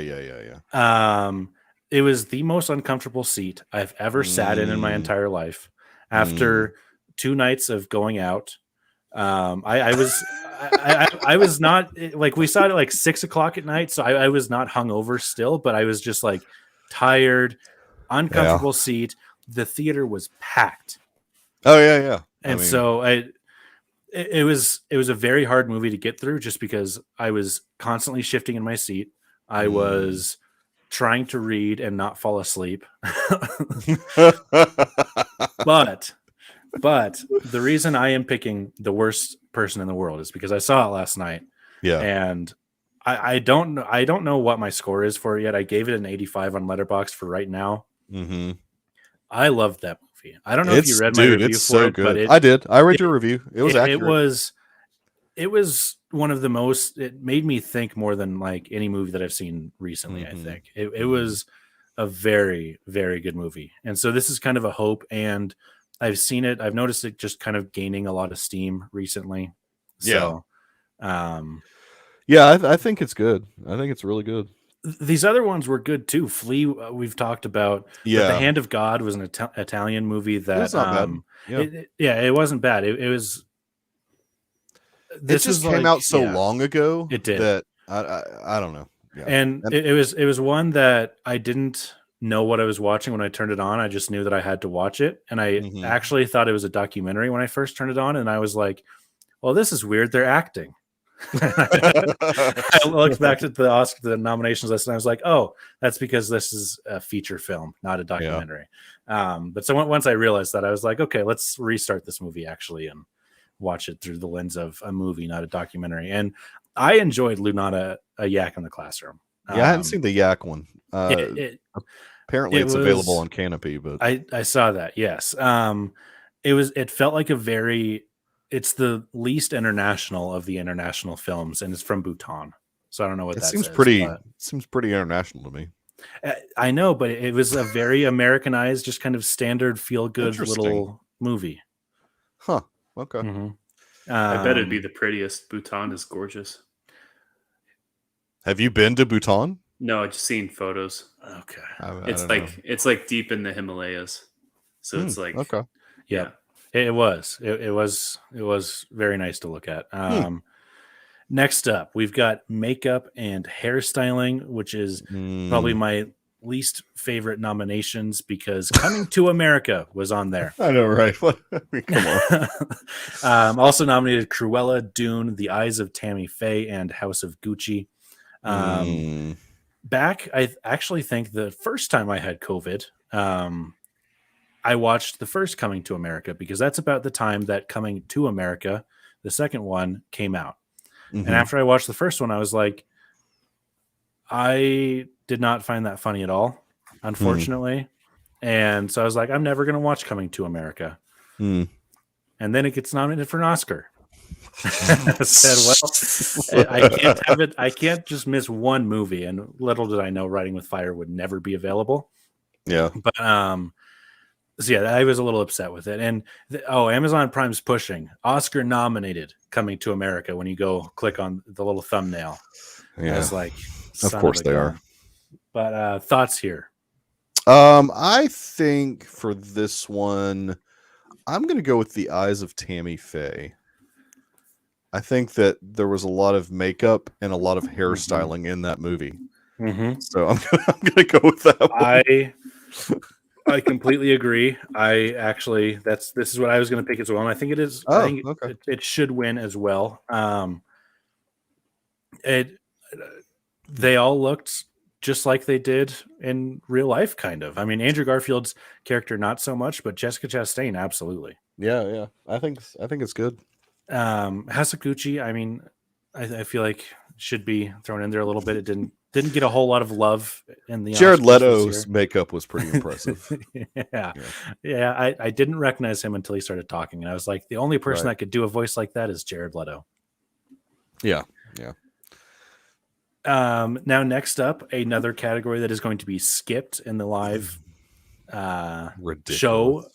it was the most uncomfortable seat I've ever sat in my Mm. entire life. After 2 nights of going out, I was I was not like, we saw it at like 6 o'clock at night, so I was not hungover still, but I was just like tired, uncomfortable seat. The theater was packed. Oh yeah. And so it was a very hard movie to get through, just because I was constantly shifting in my seat. I was trying to read and not fall asleep. But the reason I am picking the worst person in the world is because I saw it last night. Yeah. And I don't know what my score is for it yet. I gave it an 85 on Letterboxd for right now. Mm-hmm. I loved that movie. I don't know if you read my review it's for so it, good. but I read your review. It was accurate. It was one of the most. It made me think more than like any movie that I've seen recently. I think it was a very, very good movie, and so this is kind of a hope. And I've seen it. I've noticed it just kind of gaining a lot of steam recently. So, I think it's good. I think it's really good. These other ones were good too. Flea, we've talked about. Yeah, but The Hand of God was an Italian movie that. It's not bad. It wasn't bad. It was. This just came out so long ago. It did. That I don't know. Yeah. And it was one that I didn't know what I was watching when I turned it on. I just knew that I had to watch it, and I actually thought it was a documentary when I first turned it on, and I was like, "Well, this is weird. They're acting." I looked back at the nominations list, and I was like, "Oh, that's because this is a feature film, not a documentary." But so once I realized that, I was like, "Okay, let's restart this movie actually and watch it through the lens of a movie, not a documentary." And I enjoyed Lunata, a Yak in the Classroom. I hadn't seen the Yak one. Apparently, it's available on Canopy, but I saw that. Yes, it felt like it's the least international of the international films, and it's from Bhutan. So I don't know what that seems says, seems pretty international to me. I know, but it was a very Americanized, just kind of standard feel good little movie. Huh. Okay. I bet it'd be the prettiest. Bhutan is gorgeous. Have you been to Bhutan? No, I've just seen photos. Okay. It's like deep in the Himalayas. So it's like okay. Yeah. It was very nice to look at. Next up, we've got makeup and hairstyling, which is probably my least favorite nominations, because Coming to America was on there. I know, right? Come on. Also nominated Cruella, Dune, The Eyes of Tammy Faye, and House of Gucci. Back, I actually think the first time I had COVID, I watched the first Coming to America, because that's about the time that Coming to America, the second one, came out. And after I watched the first one, I was like, I did not find that funny at all, unfortunately. And so I was like, I'm never going to watch Coming to America. And then it gets nominated for an Oscar. I said, well, I can't have it. I can't just miss one movie. And little did I know Writing with Fire would never be available. Yeah. But, so yeah, I was a little upset with it. And Amazon Prime's pushing Oscar nominated Coming to America when you go click on the little thumbnail. Yeah. I was like, of course they are. But thoughts here? I think for this one, I'm going to go with The Eyes of Tammy Faye. I think that there was a lot of makeup and a lot of hairstyling in that movie. So I'm going to go with that one. I completely agree. This is what I was going to pick as well, and I think it is. I think it should win as well. They all looked just like they did in real life, kind of. I mean, Andrew Garfield's character not so much, but Jessica Chastain absolutely. Yeah. I think it's good. House of Gucci, I mean, I feel like should be thrown in there a little bit. It didn't get a whole lot of love in the Jared Leto's makeup was pretty impressive. Yeah. I didn't recognize him until he started talking, and I was like, the only person that could do a voice like that is Jared Leto. Yeah. Now next up, another category that is going to be skipped in the live show: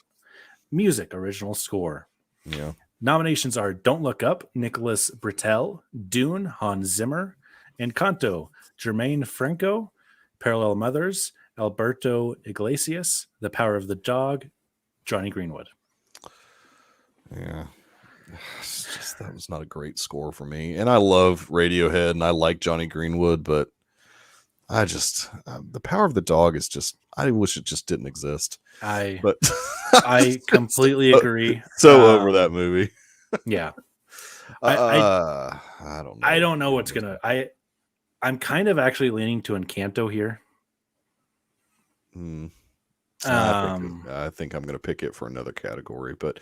music, original score. Yeah. Nominations are Don't Look Up, Nicholas Britell, Dune, Hans Zimmer, Encanto, Jermaine Franco, Parallel Mothers, Alberto Iglesias. The Power of the Dog, Johnny Greenwood. Yeah. It's just, that was not a great score for me. And I love Radiohead and I like Johnny Greenwood, but I just The Power of the Dog is just, I wish it just didn't exist. But I completely agree. So over that movie. Yeah. I don't know. I don't know what's gonna. I'm kind of actually leaning to Encanto here. I think I'm gonna pick it for another category, but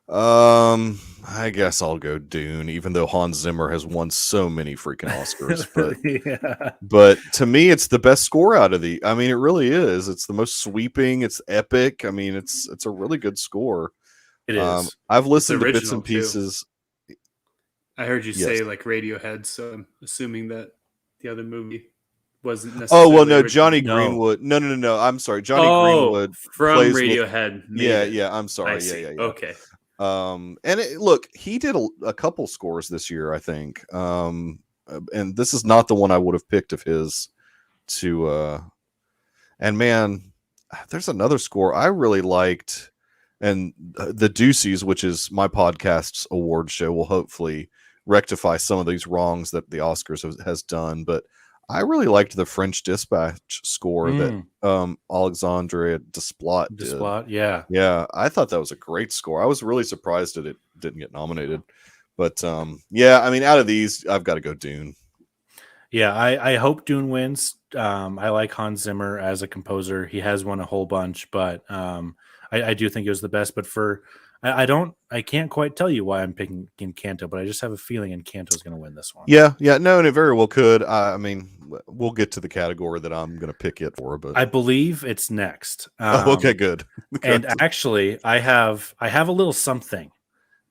I guess I'll go Dune, even though Hans Zimmer has won so many freaking Oscars. But but to me, it's the best score out of the. I mean, it really is. It's the most sweeping. It's epic. I mean, it's a really good score. It is. I've listened to bits and pieces. Too. I heard you say like Radiohead, so I'm assuming that the other movie wasn't necessarily. Oh well, no, Johnny Greenwood. No. I'm sorry, Johnny Greenwood from Radiohead. Yeah. I'm sorry. Yeah. Okay. And look, he did a couple scores this year, I think. And this is not the one I would have picked of his. And man, there's another score I really liked, and the Deuces, which is my podcast's award show, will hopefully rectify some of these wrongs that the Oscars has done. But I really liked the French Dispatch score that Alexandre Desplat did. Desplat, yeah. Yeah, I thought that was a great score. I was really surprised that it didn't get nominated. But yeah, I mean, out of these, I've got to go Dune. Yeah, I hope Dune wins. I like Hans Zimmer as a composer. He has won a whole bunch, but I do think it was the best. But I can't quite tell you why I'm picking Encanto, but I just have a feeling Encanto is going to win this one. Yeah, no, and it very well could. I mean, we'll get to the category that I'm going to pick it for, but I believe it's next. Okay, good. And actually, I have a little something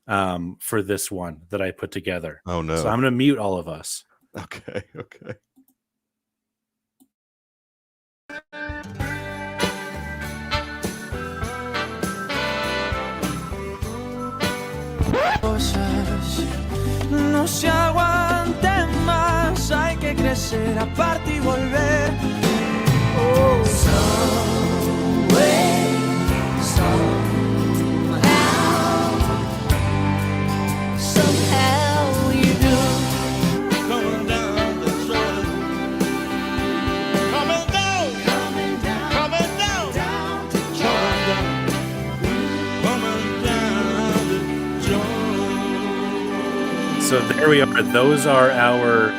for this one that I put together. Oh no! So I'm going to mute all of us. Okay. No se aguante más, hay que crecer aparte y volver. Someway, somehow you do. Coming down the road, coming down the So there we are. Those are our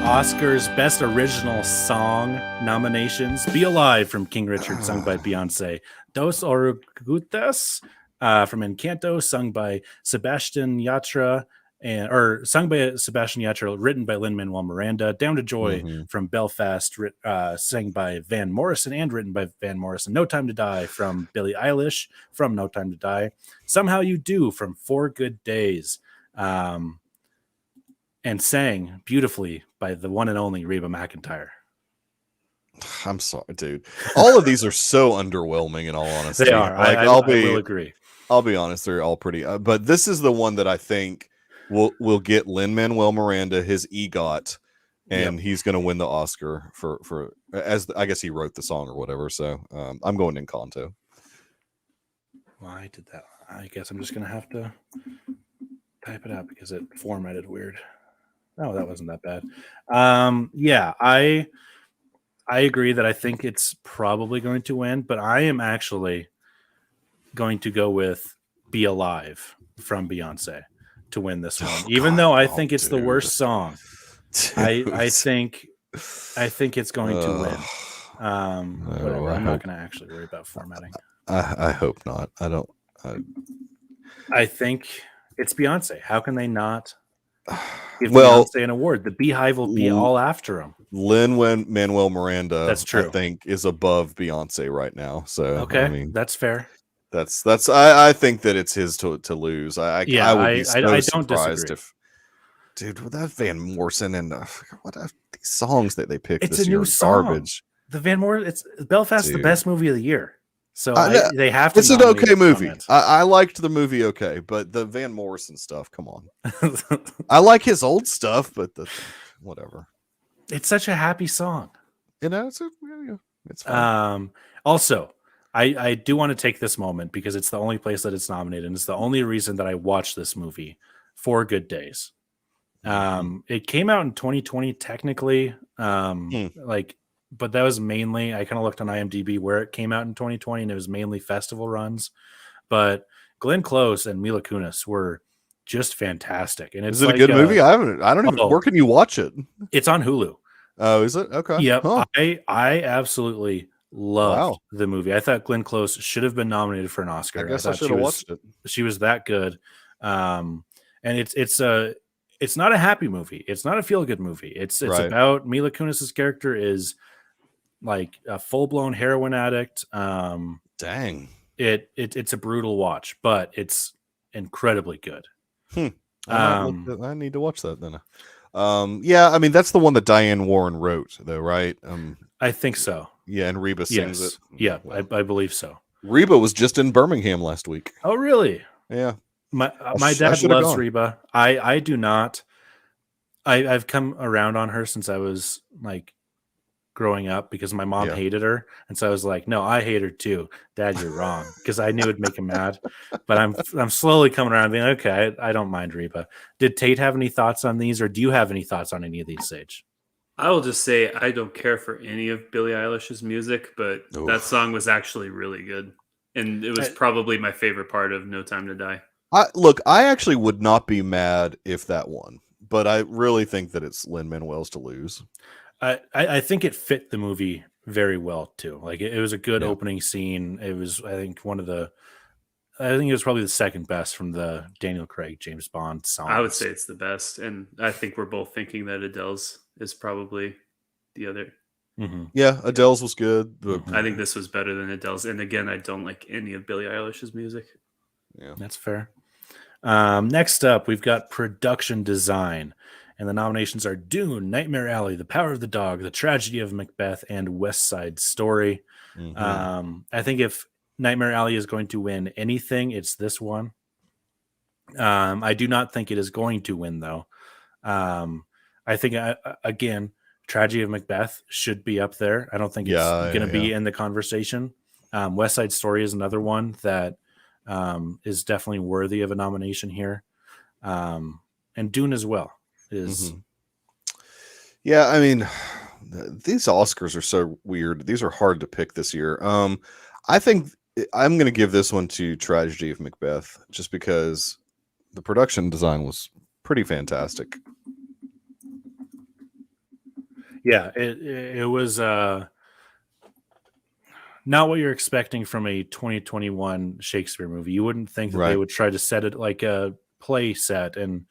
Oscars Best Original Song nominations. Be Alive from King Richard, sung by Beyonce. Dos Oruguitas from Encanto, sung by Sebastian Yatra, written by Lin-Manuel Miranda. Down to Joy from Belfast, sang by Van Morrison and written by Van Morrison. No Time to Die from Billie Eilish from No Time to Die. Somehow You Do from 4 Good Days. And sang beautifully by the one and only Reba McEntire. I'm sorry, dude. All of these are so underwhelming, in all honesty. They are. Like, I will agree. I'll be honest, they're all pretty. But this is the one that I think will get Lin-Manuel Miranda his EGOT, and he's going to win the Oscar for as I guess he wrote the song or whatever. So I'm going Encanto. Well, I did that. I guess I'm just going to have to type it out because it formatted weird. Oh, that wasn't that bad. Yeah, I agree that I think it's probably going to win, but I am actually going to go with Be Alive from Beyonce to win this one. Even though I think it's the worst song. I think it's going to win. Whatever. I'm not going to actually worry about formatting. I hope not. I think it's Beyonce. How can they not give Beyonce an award? The Beehive will be all after him. Lin-Manuel Miranda, that's true, I think, is above Beyonce right now. So okay, I mean, that's fair. That's I think that it's his to lose. I would be so surprised disagree. If, dude, with that Van Morrison and what these songs that they picked it's this a year new song. Garbage. The Van Morrison, it's Belfast, the best movie of the year. So they have to. It's an okay movie. I liked the movie okay, but the Van Morrison stuff, come on. I like his old stuff, but whatever. It's such a happy song. You know, It's fine. Also, I do want to take this moment because it's the only place that it's nominated, and it's the only reason that I watched this movie, 4 Good Days. It came out in 2020 technically, but that was mainly, I kind of looked on IMDb where it came out in 2020, and it was mainly festival runs. But Glenn Close and Mila Kunis were just fantastic. And it's Is it a good movie? I don't even. Where can you watch it? It's on Hulu. Oh, is it? Okay. Yep. Huh. I absolutely loved the movie. I thought Glenn Close should have been nominated for an Oscar. I guess I should have watched it. She was that good. And it's not a happy movie. It's not a feel-good movie. It's about Mila Kunis's character is like a full-blown heroin addict. Dang. It's a brutal watch, but it's incredibly good. I need to watch that then. Yeah, I mean that's the one that Diane Warren wrote, though, right? I think so. Yeah, and Reba sings it. Yeah, well, I believe so. Reba was just in Birmingham last week. Oh, really? Yeah. My dad loves Reba. I do not. I've come around on her since I was like growing up because my mom hated her, and so I was like, no, I hate her too. Dad, you're wrong, because I knew it'd make him mad. But I'm slowly coming around, being okay. I don't mind Reba. Did Tate have any thoughts on these, or do you have any thoughts on any of these, Sage? I will just say I don't care for any of Billie Eilish's music, but that song was actually really good, and it was probably my favorite part of No Time to Die. I actually would not be mad if that won, but I really think that it's Lin-Manuel's to lose. I think it fit the movie very well too. Like it was a good opening scene. It was, I think it was probably the second best from the Daniel Craig James Bond song. I would say it's the best, and I think we're both thinking that Adele's is probably the other. Mm-hmm. Yeah, Adele's was good. But I think this was better than Adele's, and again, I don't like any of Billie Eilish's music. Yeah, that's fair. Next up, we've got production design. And the nominations are Dune, Nightmare Alley, The Power of the Dog, The Tragedy of Macbeth, and West Side Story. Mm-hmm. I think if Nightmare Alley is going to win anything, it's this one. I do not think it is going to win, though. I think, again, Tragedy of Macbeth should be up there. I don't think it's going to be in the conversation. West Side Story is another one that is definitely worthy of a nomination here. And Dune as well. Yeah, I mean, these Oscars are so weird. These are hard to pick this year. I think I'm going to give this one to Tragedy of Macbeth just because the production design was pretty fantastic. Yeah, it was not what you're expecting from a 2021 Shakespeare movie. You wouldn't think that they would try to set it like a play set and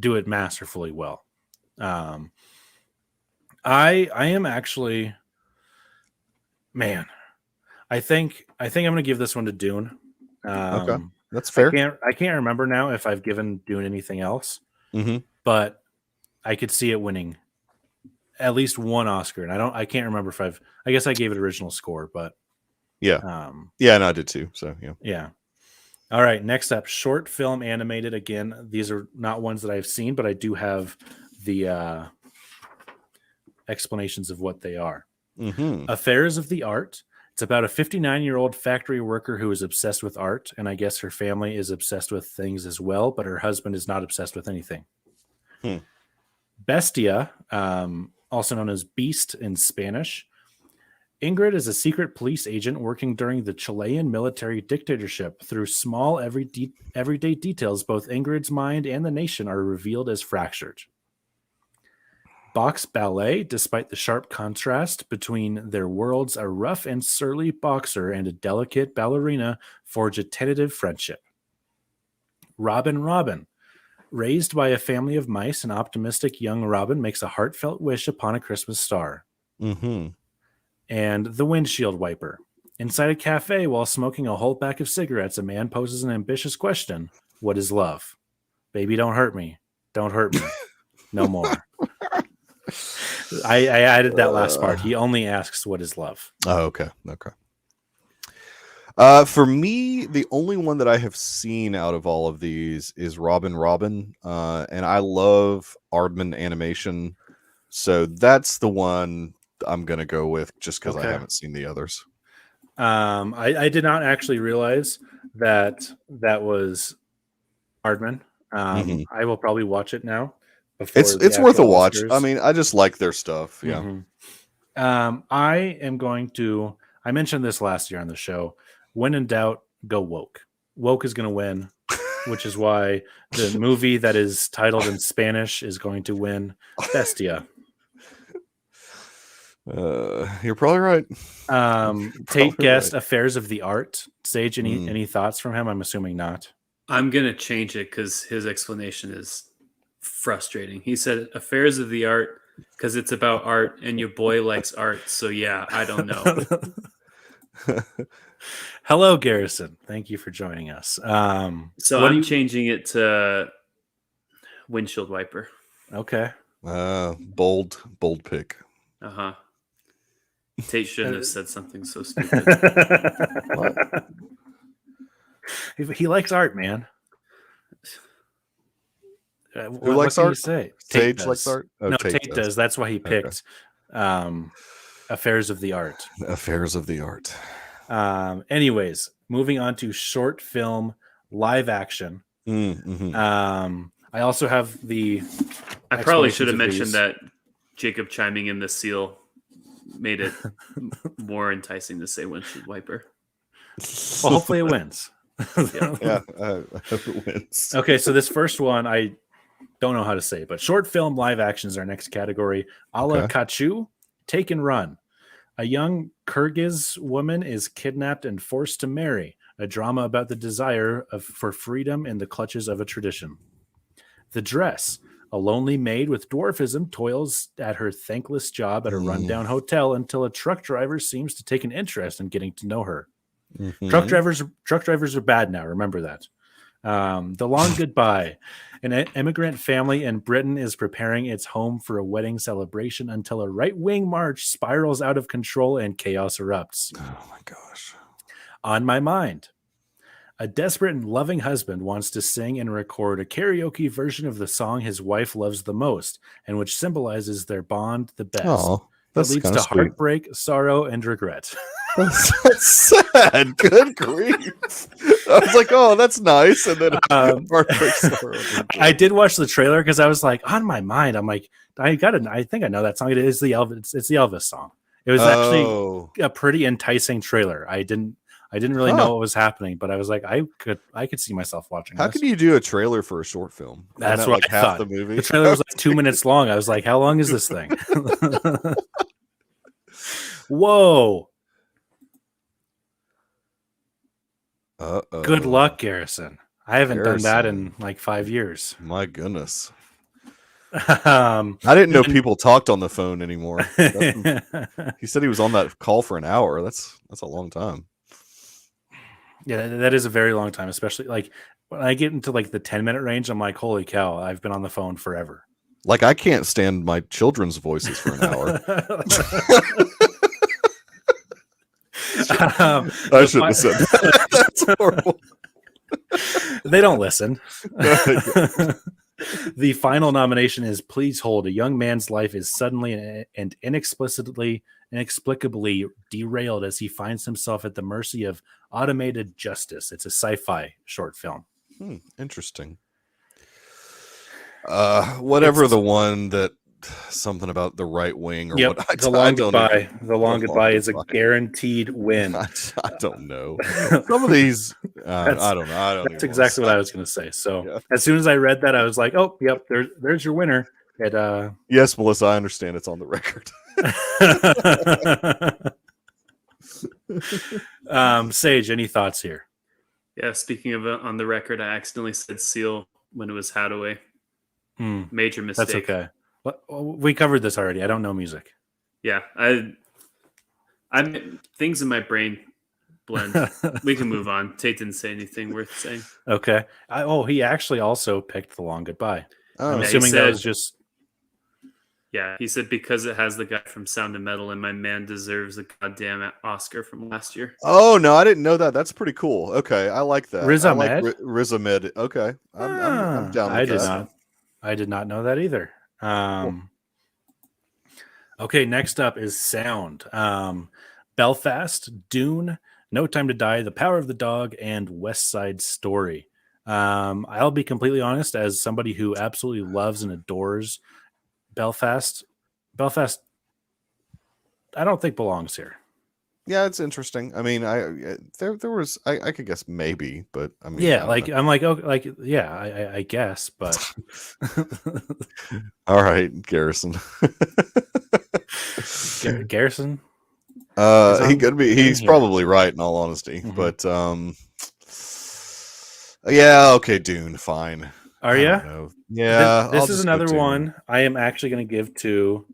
do it masterfully well. I am actually, man, I think I'm going to give this one to Dune. Okay, that's fair. I can't remember now if I've given Dune anything else, but I could see it winning at least one Oscar, and I can't remember if I guess I gave it original score, but and I did too. So yeah. All right, next up, short film animated. Again, these are not ones that I've seen, but I do have the explanations of what they are. Affairs of the Art. It's about a 59-year-old factory worker who is obsessed with art, and I guess her family is obsessed with things as well, but her husband is not obsessed with anything. Bestia, also known as Beast in Spanish. Ingrid is a secret police agent working during the Chilean military dictatorship. Through small, everyday details, both Ingrid's mind and the nation are revealed as fractured. Box Ballet, despite the sharp contrast between their worlds, a rough and surly boxer and a delicate ballerina forge a tentative friendship. Robin. Raised by a family of mice, an optimistic young Robin makes a heartfelt wish upon a Christmas star. And The Windshield Wiper. Inside a cafe while smoking a whole pack of cigarettes, a man poses an ambitious question. What is love? Baby, don't hurt me. Don't hurt me. No more. I added that last part. He only asks, what is love? Oh, okay. For me, the only one that I have seen out of all of these is Robin. And I love Aardman animation. So that's the one I'm gonna go with just because I Okay. haven't seen the others. I did not actually realize that was Hardman. Mhm. I will probably watch it now. Before It's the worth a actual watch. Oscars. I mean, I just like their stuff. Yeah. Mhm. I am going to. I mentioned this last year on the show. When in doubt, go woke. Woke is going to win, which is why the movie that is titled in Spanish is going to win Bestia. You're probably right. Tate guessed right. Affairs of the Art. Sage, Mm. any thoughts from him? I'm assuming not. I'm gonna change it because his explanation is frustrating. He said Affairs of the Art because it's about art and your boy likes art. So yeah, I don't know. Hello, Garrison. Thank you for joining us. So what do I'm you- changing it to Windshield Wiper. Okay. Bold pick. Uh-huh. Tate shouldn't have said something so stupid. He likes art, man. Who likes what can art? you say? Sage Tate likes does. art. Oh, No, Tate does. That's why he Okay. picked Affairs of the Art. Affairs of the Art. Anyways, moving on to short film live action. Mm-hmm. I also have the. I probably should have explanations mentioned of these. that Jacob chiming in the seal made it more enticing to say Windshield Wiper. Well, hopefully it wins. Yeah, I hope it wins. Okay, so this first one I don't know how to say, but short film live action is our next category. A la Okay. Kachu, Take and Run. A young Kyrgyz woman is kidnapped and forced to marry. A drama about the desire for freedom in the clutches of a tradition. The Dress. A lonely maid with dwarfism toils at her thankless job at a rundown hotel until a truck driver seems to take an interest in getting to know her. Mhm. Truck drivers are bad now. Remember that. The Long Goodbye. An immigrant family in Britain is preparing its home for a wedding celebration until a right-wing march spirals out of control and chaos erupts. Oh my gosh. On My Mind. A desperate and loving husband wants to sing and record a karaoke version of the song his wife loves the most, and which symbolizes their bond the best. Oh, It that's leads kind to of sweet. heartbreak, sorrow, and regret. That's sad. Good grief. I was like, oh, that's nice. And then heartbreak, sorrow, and regret. I did watch the trailer because I was like, On My Mind. I'm like, I think I know that song. It is the Elvis. It's the Elvis song. It was actually a pretty enticing trailer. I didn't really know what was happening, but I was like, I could see myself watching. How this. can you do a trailer for a short film? That's Isn't that what like I half thought. the movie. The trailer was like 2 minutes long. I was like, how long is this thing? Whoa! Uh-oh. Good luck, Garrison. I haven't done that Garrison. in like 5 years. My goodness. Um, I didn't know people talked on the phone anymore. He said he was on that call for an hour. That's a long time. Yeah, that is a very long time, especially like when I get into like the 10-minute range, I'm like, holy cow, I've been on the phone forever. Like I can't stand my children's voices for an hour. I shouldn't have said that. That's horrible. They don't listen. The final nomination is Please Hold. A young man's life is suddenly and inexplicably derailed as he finds himself at the mercy of automated justice. It's a sci-fi short film. Interesting. Whatever the one that something about the right wing or Yep, what. The Long Goodbye. The Long Goodbye is a Goodbye. guaranteed win. I don't know. Some of these, I don't know. That's exactly what I was going to say. So Yeah. as soon as I read that, I was like, "Oh, yep, there's your winner." And Yes, Melissa, I understand it's on the record. Sage, any thoughts here? Yeah, speaking of on the record, I accidentally said seal when it was Hadaway. Hmm, Major mistake. that's okay. We covered this already. I don't know music. Yeah, I things in my brain blend. We can move on. Tate didn't say anything worth saying. Okay. He actually also picked The Long Goodbye. I'm Oh, he assuming that said- was just. Yeah, he said because it has the guy from Sound of Metal, and my man deserves a goddamn Oscar from last year. oh no, I didn't know that. That's pretty cool. Okay, I like that. Riz I like Ahmed? Riz Ahmed. Okay, I'm down with I did that. not. I did not know that either. Okay, next up is sound. Belfast, Dune, No Time to Die, The Power of the Dog, and West Side Story. I'll be completely honest, as somebody who absolutely loves and adores Belfast, I don't think belongs here. Yeah, it's interesting. I mean, there was I could guess maybe, but I mean, Yeah, I like don't know. I'm like, okay, like yeah, I guess, but All right, Garrison. Garrison. He could be. He's probably right in all honesty, but yeah, okay, Dune, fine. Are I you? don't know. Yeah, This I'll is just go another Dune. one I am actually going to give to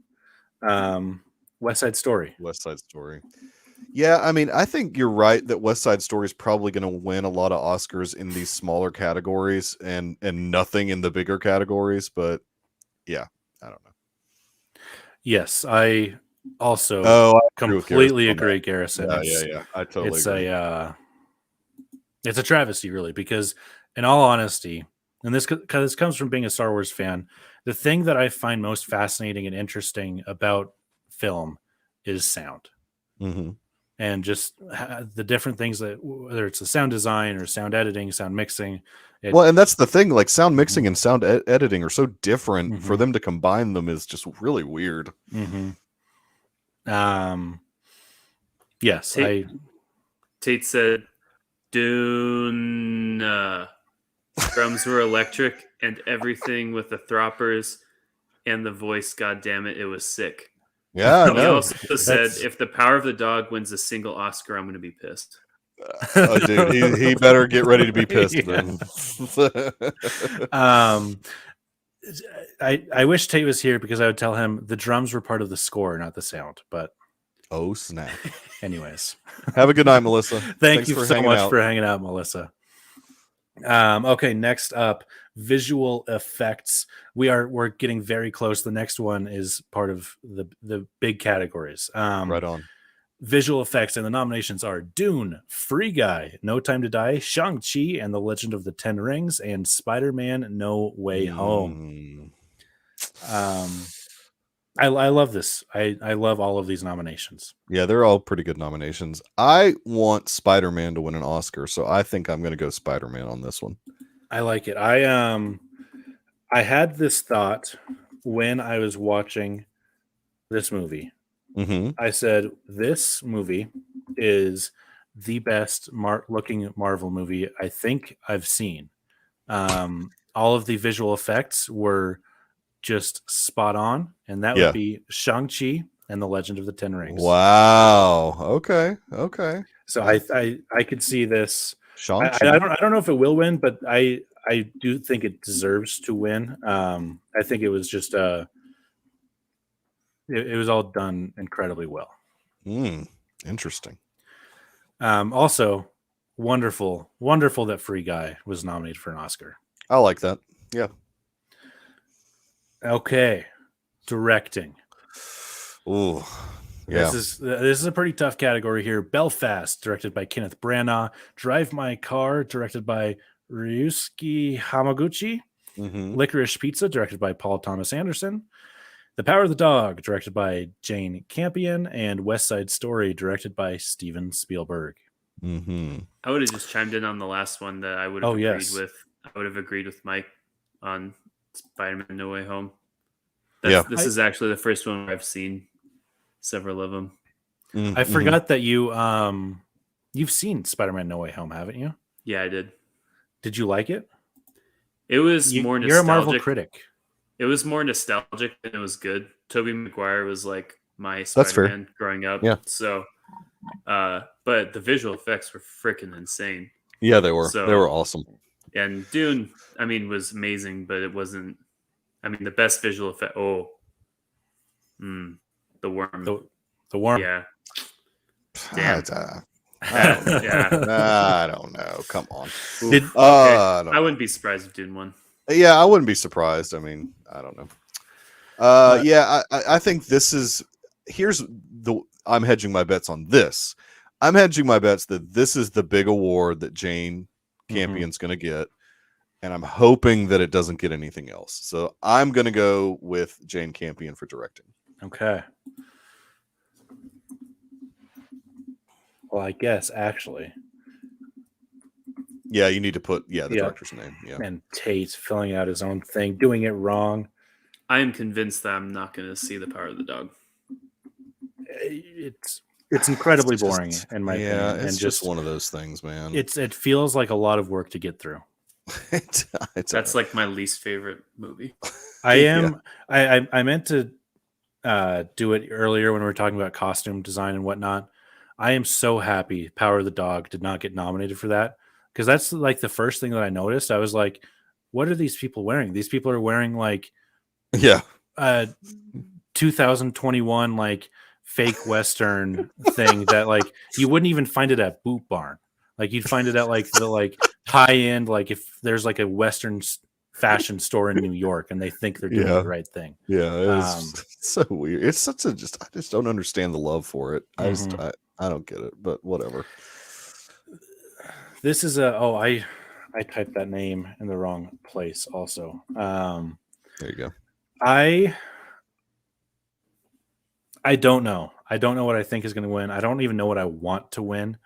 West Side Story. West Side Story. Yeah, I mean, I think you're right that West Side Story is probably going to win a lot of Oscars in these smaller categories and nothing in the bigger categories. But yeah, I don't know. Yes, I also I completely agree, Garrison. Yeah. I totally agree. It's a travesty, really, because in all honesty, and this comes from being a Star Wars fan, the thing that I find most fascinating and interesting about film is sound. Mm-hmm. And just the different things that, whether it's the sound design or sound editing, sound mixing. Well, and that's the thing, like sound mixing and sound editing are so different. For them to combine them is just really weird. Yes, Tate said Dune drums were electric and everything with the throppers and the voice, god damn it was sick. Yeah, he also said if The Power of the Dog wins a single Oscar, I'm going to be pissed. Oh, dude, he better get ready to be pissed then. I wish Tate was here because I would tell him the drums were part of the score, not the sound. But oh snap! Anyways, have a good night, Melissa. Thanks you so much for hanging out, Melissa. Okay, next up, visual effects. We're getting very close. The next one is part of the big categories. Right on. Visual effects, and the nominations are Dune, Free Guy, No Time to Die, Shang-Chi and the Legend of the Ten Rings, and Spider-Man No Way Home. I love this. I love all of these nominations. Yeah, they're all pretty good nominations. I want Spider-Man to win an Oscar, so I think I'm going to go Spider-Man on this one. I like it. I had this thought when I was watching this movie. I said, this movie is the best looking Marvel movie I think I've seen. All of the visual effects were just spot on, and that would be Shang-Chi and the Legend of the Ten Rings. Wow. Okay. So I could see this. Shang-Chi. I don't know if it will win, but I do think it deserves to win. I think it was just it was all done incredibly well. Interesting. Also, wonderful that Free Guy was nominated for an Oscar. I like that. Yeah. Okay, directing. Ooh, yeah. This is a pretty tough category here. Belfast, directed by Kenneth Branagh. Drive My Car, directed by Ryusuke Hamaguchi. Licorice Pizza, directed by Paul Thomas Anderson. The Power of the Dog, directed by Jane Campion, and West Side Story, directed by Steven Spielberg. I would have just chimed in on the last one that I would have agreed with. I would have agreed with Mike on Spider-Man No Way Home. This is actually the first one where I've seen several of them. I forgot that you've seen Spider-Man No Way Home, haven't you? Yeah, I did. Did you like it? It was more nostalgic. You're a Marvel critic. It was more nostalgic and it was good. Tobey Maguire was like my Spider-Man growing up. Yeah. So, but the visual effects were freaking insane. Yeah, they were. They were awesome. And Dune, I mean, was amazing, but it wasn't. I mean, the best visual effect. Oh, the worm. The worm. Yeah. Damn. I don't know. Come on. I wouldn't be surprised if Dune won. Yeah, I wouldn't be surprised. I mean, I don't know. I think this is. I'm hedging my bets on this. I'm hedging my bets that this is the big award that Jane Campion's going to get, and I'm hoping that it doesn't get anything else. So I'm going to go with Jane Campion for directing. Okay. Well, I guess actually, Yeah, you need to put the Yeah. director's name. Yeah. and Tate filling out his own thing, doing it wrong. I am convinced that I'm not going to see The Power of the Dog. It's incredibly It's just- boring in my yeah, opinion, it's and just one of those things, man. it feels like a lot of work to get through. It's That's like my least favorite movie. I Yeah. am. I meant to do it earlier when we were talking about costume design and whatnot. I am so happy Power of the Dog did not get nominated for that, because that's like the first thing that I noticed. I was like, what are these people wearing? These people are wearing like yeah. 2021 like fake Western thing that like you wouldn't even find it at Boot Barn. Like you'd find it at like the like high end, like if there's like a Western fashion store in New York and they think they're doing Yeah. the right thing. Yeah, it's so weird. It's such a I just don't understand the love for it. Mhm. I don't get it, but whatever. This is I typed that name in the wrong place also. There you go. I don't know. I don't know what I think is going to win. I don't even know what I want to win.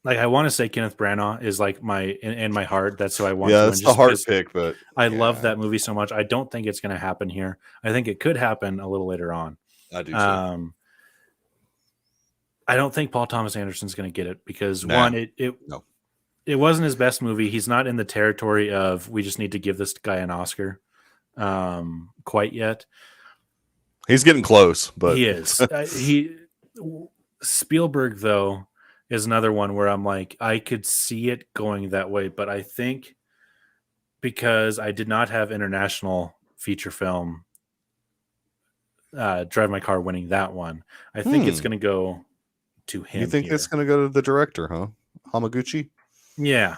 Like I want to say Kenneth Branagh is like my in my heart. That's who I want to win. That's a hard pick, but I love that movie so much. I don't think it's going to happen here. I think it could happen a little later on. I do too. I don't think Paul Thomas Anderson's going to get it because Nah. one, it wasn't his best movie. He's not in the territory of we just need to give this guy an Oscar quite yet. He's getting close, but He is. Spielberg though is another one where I'm like, I could see it going that way, but I think because I did not have international feature film Drive My Car winning that one, I think it's going to go to him. You think here. it's going to go to the director, huh? Hamaguchi? Yeah.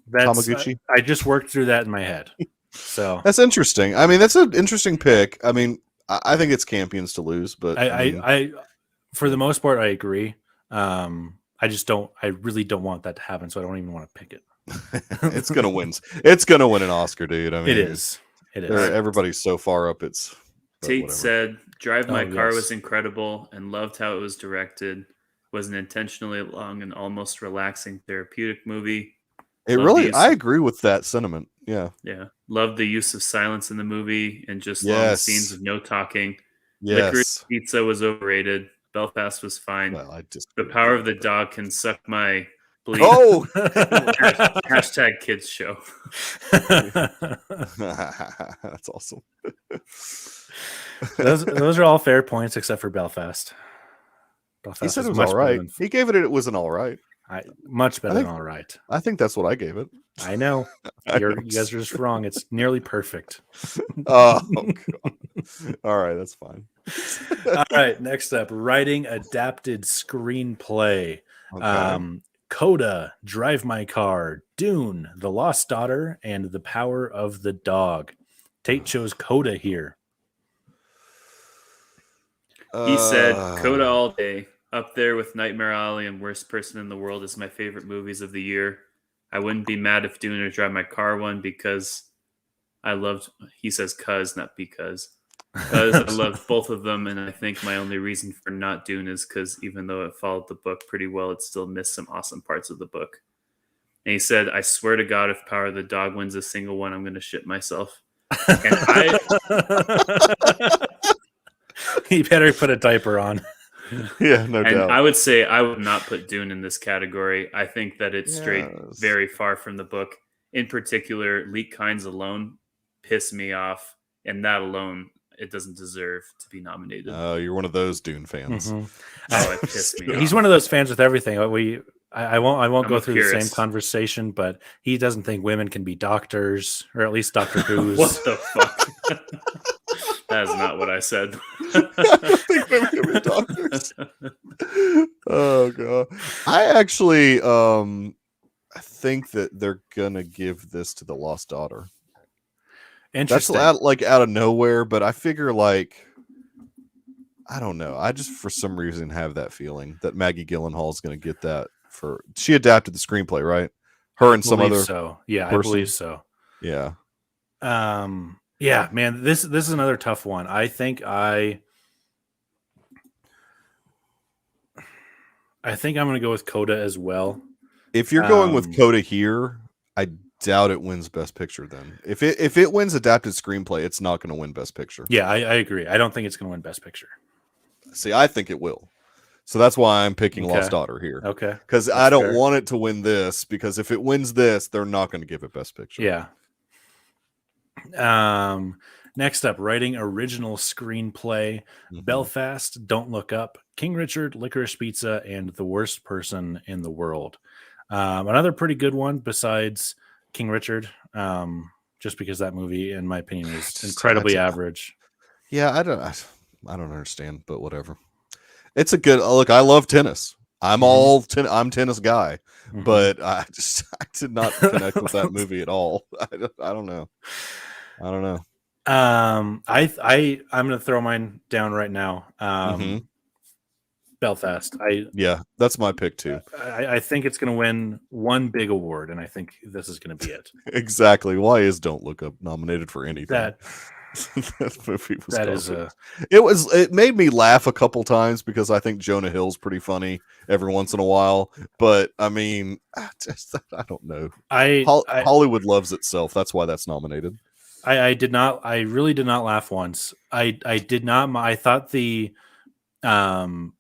That's Hamaguchi? I just worked through that in my head. So That's interesting. I mean, that's an interesting pick. I mean, I think it's Campions to lose, but I for the most part I agree. I really don't want that to happen, so I don't even want to pick it. it's gonna win. It's gonna win an Oscar, dude. I mean, It is. Everybody's so far up. But Tate whatever. said, "Drive My Car yes. was incredible and loved how it was directed. Was an intentionally long and almost relaxing therapeutic movie. It Love really. these. I agree with that sentiment. Yeah. Yeah, loved the use of silence in the movie and just long scenes of no talking. Licorice Yes. Pizza was overrated. Belfast was fine. Well, I just The Power of the Dog can suck my bleep. Oh, Hashtag kids show. that's awesome. those are all fair points except for Belfast. He said it was much all better right. than- He gave it was an all right. much better I think- than all right. I think that's what I gave it. I know. You guys are just wrong. It's nearly perfect. Oh, God. All right, that's fine. All right, next up, writing adapted screenplay. Okay. Coda, Drive My Car, Dune, The Lost Daughter, and The Power of the Dog. Tate chose Coda here. He said, Coda all day. Up there with Nightmare Alley and Worst Person in the World is my favorite movies of the year. I wouldn't be mad if Dune or Drive My Car won because I loved, he says cuz, not because. Because I loved both of them, and I think my only reason for not Dune is because even though it followed the book pretty well, it still missed some awesome parts of the book. And he said, I swear to God, if Power of the Dog wins a single one, I'm going to shit myself. And He better put a diaper on. Yeah, no And doubt. I would say I would not put Dune in this category. I think that it's strayed Yes. very far from the book. In particular, Leak Kinds alone piss me off, and that alone, it doesn't deserve to be nominated. Oh, you're one of those Dune fans. Mhm. Oh, it pissed me He's off. one of those fans with everything. I won't I'm go a through the purist. same conversation, but he doesn't think women can be doctors, or at least Doctor Who's. What the fuck? That is not what I said. I don't think women can be doctors. Oh god. I actually I think that they're gonna give this to The Lost Daughter. That's Interesting. out of nowhere, but I figure like I don't know. I just for some reason have that feeling that Maggie Gyllenhaal is gonna get that for she adapted the screenplay, right? Her and I some believe other so. Yeah, I person. believe so. Yeah. Yeah, man, this is another tough one. I think I think I'm going to go with Coda as well. If you're going with Coda here, I doubt it wins Best Picture. Then, if it wins Adapted Screenplay, it's not going to win Best Picture. Yeah, I agree. I don't think it's going to win Best Picture. See, I think it will. So that's why I'm picking Lost Daughter here. Okay. Because I don't want it to win this, because if it wins this, they're not going to give it Best Picture. Yeah. Next up, writing original screenplay, Belfast, Don't Look Up, King Richard, Licorice Pizza, and The Worst Person in the World. Another pretty good one besides King Richard, just because that movie, in my opinion, is incredibly average. Yeah, I don't understand, but whatever. It's a good look. I love tennis. I'm I'm tennis guy, but I did not connect with that movie at all. I don't know. I'm gonna throw mine down right now. Belfast. That's my pick too. I think it's gonna win one big award, and I think this is gonna be it. Exactly. Why is Don't Look Up nominated for anything? That movie was it made me laugh a couple times because I think Jonah Hill's pretty funny every once in a while, but I mean, I don't know. Hollywood loves itself. That's why that's nominated. I really did not laugh once. I did not. I thought the paying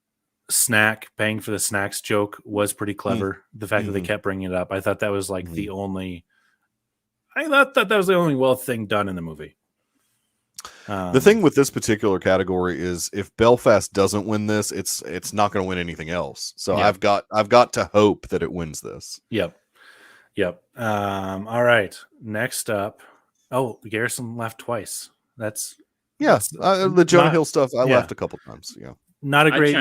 for the snacks joke was pretty clever. The fact that they kept bringing it up, I thought that was like the only well thing done in the movie. The thing with this particular category is if Belfast doesn't win this, it's not going to win anything else. So I've got to hope that it wins this. Yep. All right. Next up. Oh, Garrison laughed twice. The Jonah Hill stuff. I laughed a couple times. Yeah. Not a great.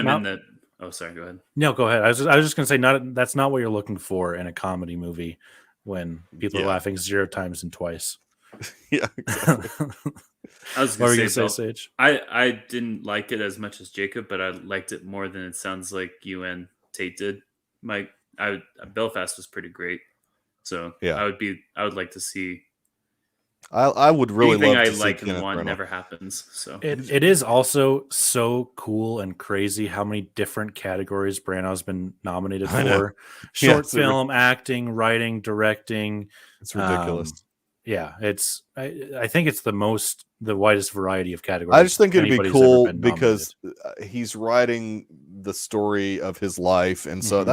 Oh, sorry. Go ahead. No, go ahead. I was just going to say, that's not what you're looking for in a comedy movie when people are laughing 0 times and twice. Yeah. Exactly. I was going to say, Sage. I didn't like it as much as Jacob, but I liked it more than it sounds like you and Tate did. Belfast was pretty great. So I would like to see. I would really love to see like in one never happens. So it is also so cool and crazy how many different categories Branagh's been nominated for. Short film, acting, writing, directing. It's ridiculous. I think it's the widest variety of categories. I just think it'd be cool because he's writing the story of his life, and so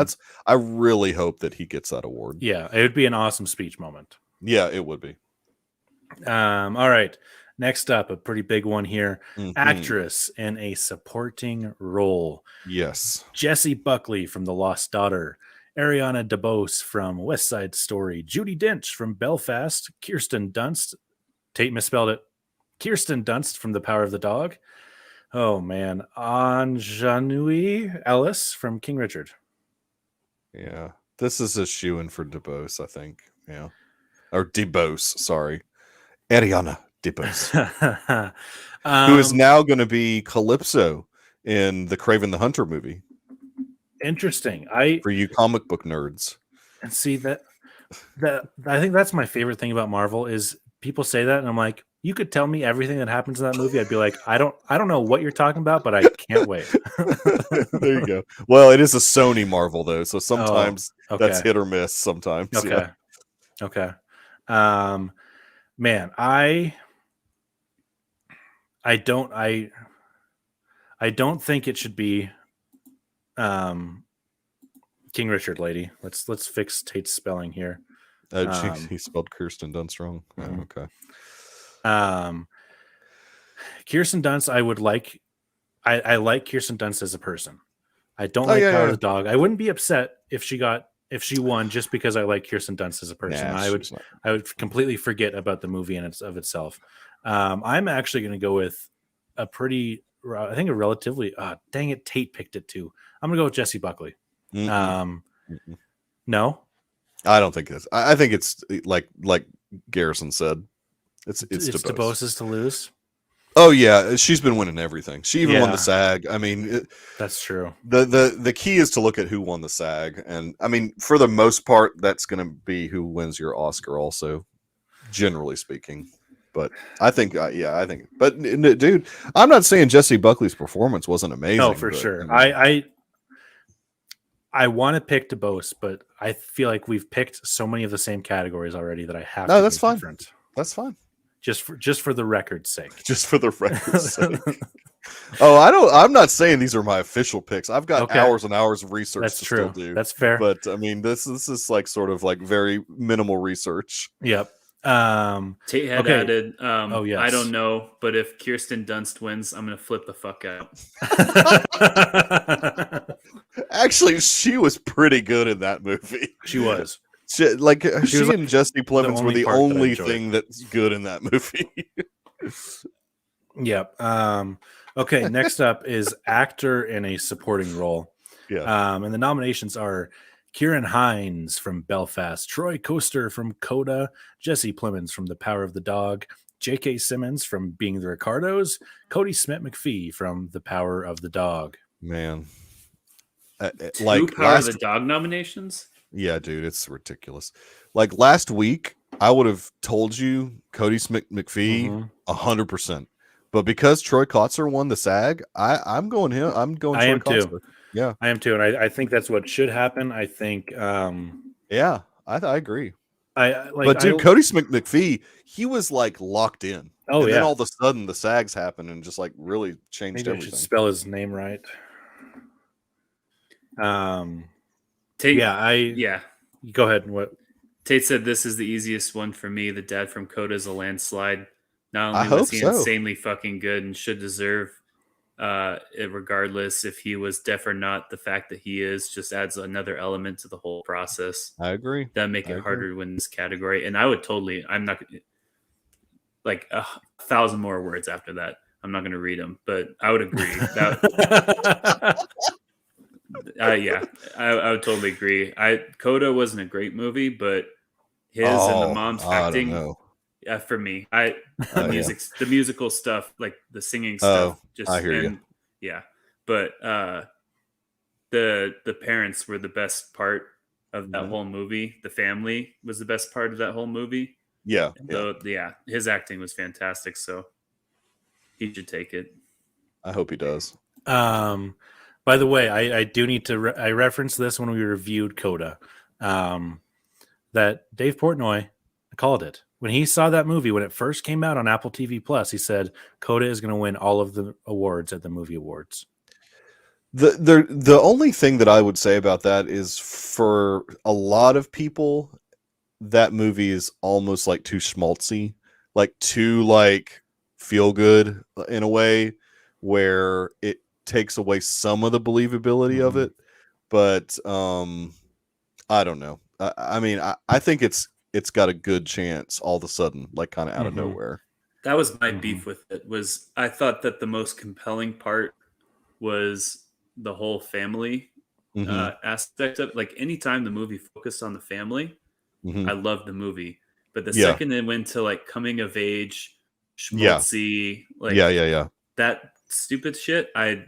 I really hope that he gets that award. Yeah, it would be an awesome speech moment. Yeah, it would be. All right. Next up, a pretty big one here. Actress in a supporting role. Yes. Jessie Buckley from The Lost Daughter. Ariana DeBose from West Side Story. Judi Dench from Belfast. Kirsten Dunst. Tate misspelled it. Kirsten Dunst from The Power of the Dog. Oh, man. Anjanui Ellis from King Richard. Yeah. This is a shoo-in for DeBose, I think. Yeah. Or DeBose, sorry. Ariana DeBose. Who is now going to be Calypso in the Kraven the Hunter movie. Interesting. For you comic book nerds. And see that I think that's my favorite thing about Marvel is people say that and I'm like, you could tell me everything that happens in that movie. I'd be like, I don't know what you're talking about, but I can't wait. There you go. Well, it is a Sony Marvel though, so sometimes that's hit or miss sometimes. Okay. Man, I don't think it should be King Richard, lady. Let's fix Tate's spelling here. He spelled Kirsten Dunst wrong. Okay. Kirsten Dunst, I would like. I like Kirsten Dunst as a person. I don't like Power of the Dog. I wouldn't be upset if she won just because I like Kirsten Dunst as a person. I would completely forget about the movie and of itself. I'm actually going to go with a relatively. Dang it, Tate picked it too. I'm going to go with Jessie Buckley. No, I don't think it's. I think it's like Garrison said. It's DeBose's to lose. Oh yeah, she's been winning everything. She even won the SAG. I mean, that's true. The key is to look at who won the SAG, and I mean, for the most part, that's going to be who wins your Oscar. Also, generally speaking, but I think, But dude, I'm not saying Jessie Buckley's performance wasn't amazing. No, for sure. I I want to pick DeBose, but I feel like we've picked so many of the same categories already that I have. No, to that's go fine. different. That's fine. Just for the record's sake. Just for the record's sake. Oh, I'm not saying these are my official picks. I've got hours and hours of research That's to true. still do. That's fair. But I mean, this is like sort of like very minimal research. Yep. Tate had added, oh yes. I don't know, but if Kirsten Dunst wins, I'm gonna flip the fuck out. Actually, she was pretty good in that movie. She was. She and Jesse Plemons were the only that thing that's good in that movie. Yep. Okay, next up is actor in a supporting role. Yeah. And the nominations are Kieran Hines from Belfast, Troy Coaster from Coda, Jesse Plemons from The Power of the Dog, J.K. Simmons from Being the Ricardos, Cody Smith McPhee from The Power of the Dog. Man. Like Power of the Dog nominations? Yeah, dude, it's ridiculous. Like last week, I would have told you Cody Smith McPhee 100%. But because Troy Kotsur won the SAG, I'm going him. I'm going Troy Kotsur. Too. Yeah, I am too, and I think that's what should happen. I think. Yeah, I agree. But Cody Smith McPhee, he was like locked in. Oh, and then all of a sudden the SAGs happened and just like really changed Maybe everything. I should spell his name right. Tate, yeah. Go ahead. What Tate said, this is the easiest one for me. The dad from Coda is a landslide. Not only was he insanely fucking good and should deserve it regardless if he was deaf or not, the fact that he is just adds another element to the whole process. I agree. That make it harder to win this category. And I'm not like 1,000 more words after that. I'm not going to read them, but I would agree. Yeah, I would totally agree. Coda wasn't a great movie, but his and the mom's acting, for me, the musical stuff, like the singing stuff, I hear you. Yeah, but the parents were the best part of that whole movie. The family was the best part of that whole movie. Yeah, his acting was fantastic, so he should take it. I hope he does. By the way, I do need to. I referenced this when we reviewed Coda. That Dave Portnoy called it when he saw that movie when it first came out on Apple TV Plus. He said Coda is going to win all of the awards at the movie awards. The only thing that I would say about that is for a lot of people, that movie is almost like too schmaltzy, like too like feel good in a way where it takes away some of the believability of it. But I don't know. I mean, I think it's got a good chance all of a sudden, like kind of out of nowhere. That was my beef with it. Was I thought that the most compelling part was the whole family aspect of, like, anytime the movie focused on the family, I loved the movie. But the second it went to like coming of age, schmaltzy, like that stupid shit, I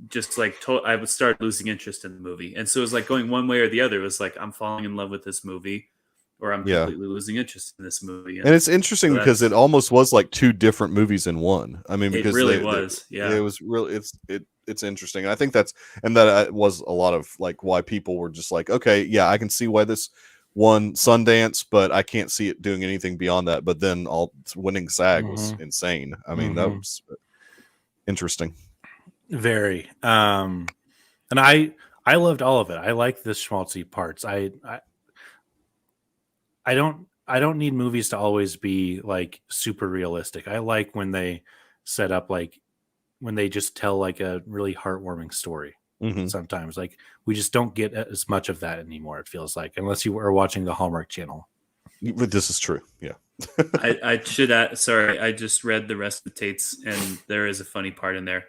just like I would start losing interest in the movie. And so it was like going one way or the other. It was like I'm falling in love with this movie, or I'm completely losing interest in this movie. And it's interesting because it almost was like two different movies in one. I mean, because it really was. It was really it's interesting. And I think that was a lot of like why people were just like, okay, yeah, I can see why this won Sundance, but I can't see it doing anything beyond that. But then winning SAG was insane. I mean, that was interesting. Very. And I loved all of it. I like the schmaltzy parts. I don't need movies to always be like super realistic. I like when they set up, like when they just tell like a really heartwarming story. Sometimes like we just don't get as much of that anymore. It feels like, unless you are watching the Hallmark Channel. But this is true. Yeah. I should add, sorry, I just read the rest of the Tates, and there is a funny part in there.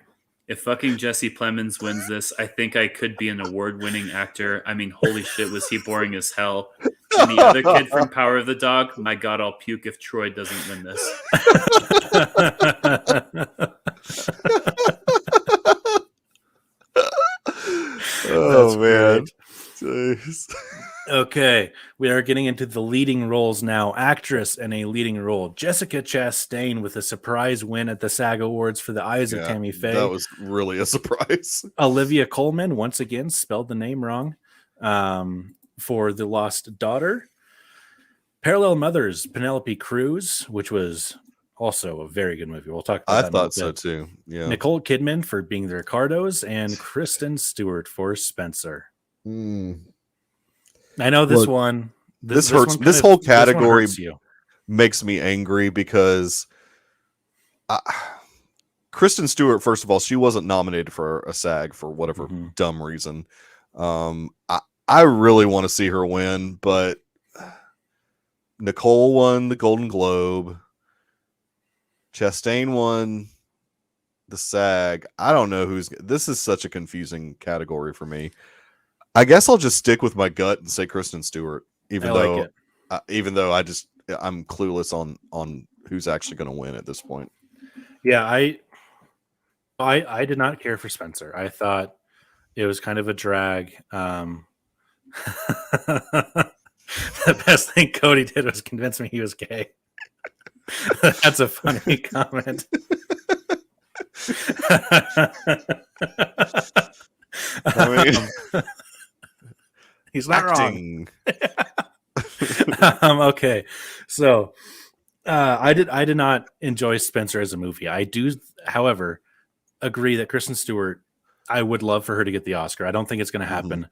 If fucking Jesse Plemons wins this, I think I could be an award-winning actor. I mean, holy shit, was he boring as hell. And the other kid from Power of the Dog, my God, I'll puke if Troy doesn't win this. Oh, man. Jeez. Okay, we are getting into the leading roles now. Actress in a leading role. Jessica Chastain with a surprise win at the SAG Awards for The Eyes of Tammy Faye. That was really a surprise. Olivia Colman, once again, spelled the name wrong, For The Lost Daughter. Parallel Mothers, Penelope Cruz, which was also a very good movie. We'll talk about I that thought in a so bit. too. Yeah. Nicole Kidman for Being the Ricardos, and Kristen Stewart for Spencer. Mm. I know this Look, one. This hurts. This whole this one category hurts you. makes me angry because Kristen Stewart, first of all, she wasn't nominated for a SAG for whatever Mhm. dumb reason. I really want to see her win, but Nicole won the Golden Globe. Chastain won the SAG. I don't know who's. This is such a confusing category for me. I guess I'll just stick with my gut and say Kristen Stewart, even though I'm clueless on who's actually going to win at this point. Yeah, I did not care for Spencer. I thought it was kind of a drag. The best thing Cody did was convince me he was gay. That's a funny comment. I mean, he's not acting. wrong. Okay, so I did not enjoy Spencer as a movie. I do, however, agree that Kristen Stewart, I would love for her to get the Oscar. I don't think it's going to happen.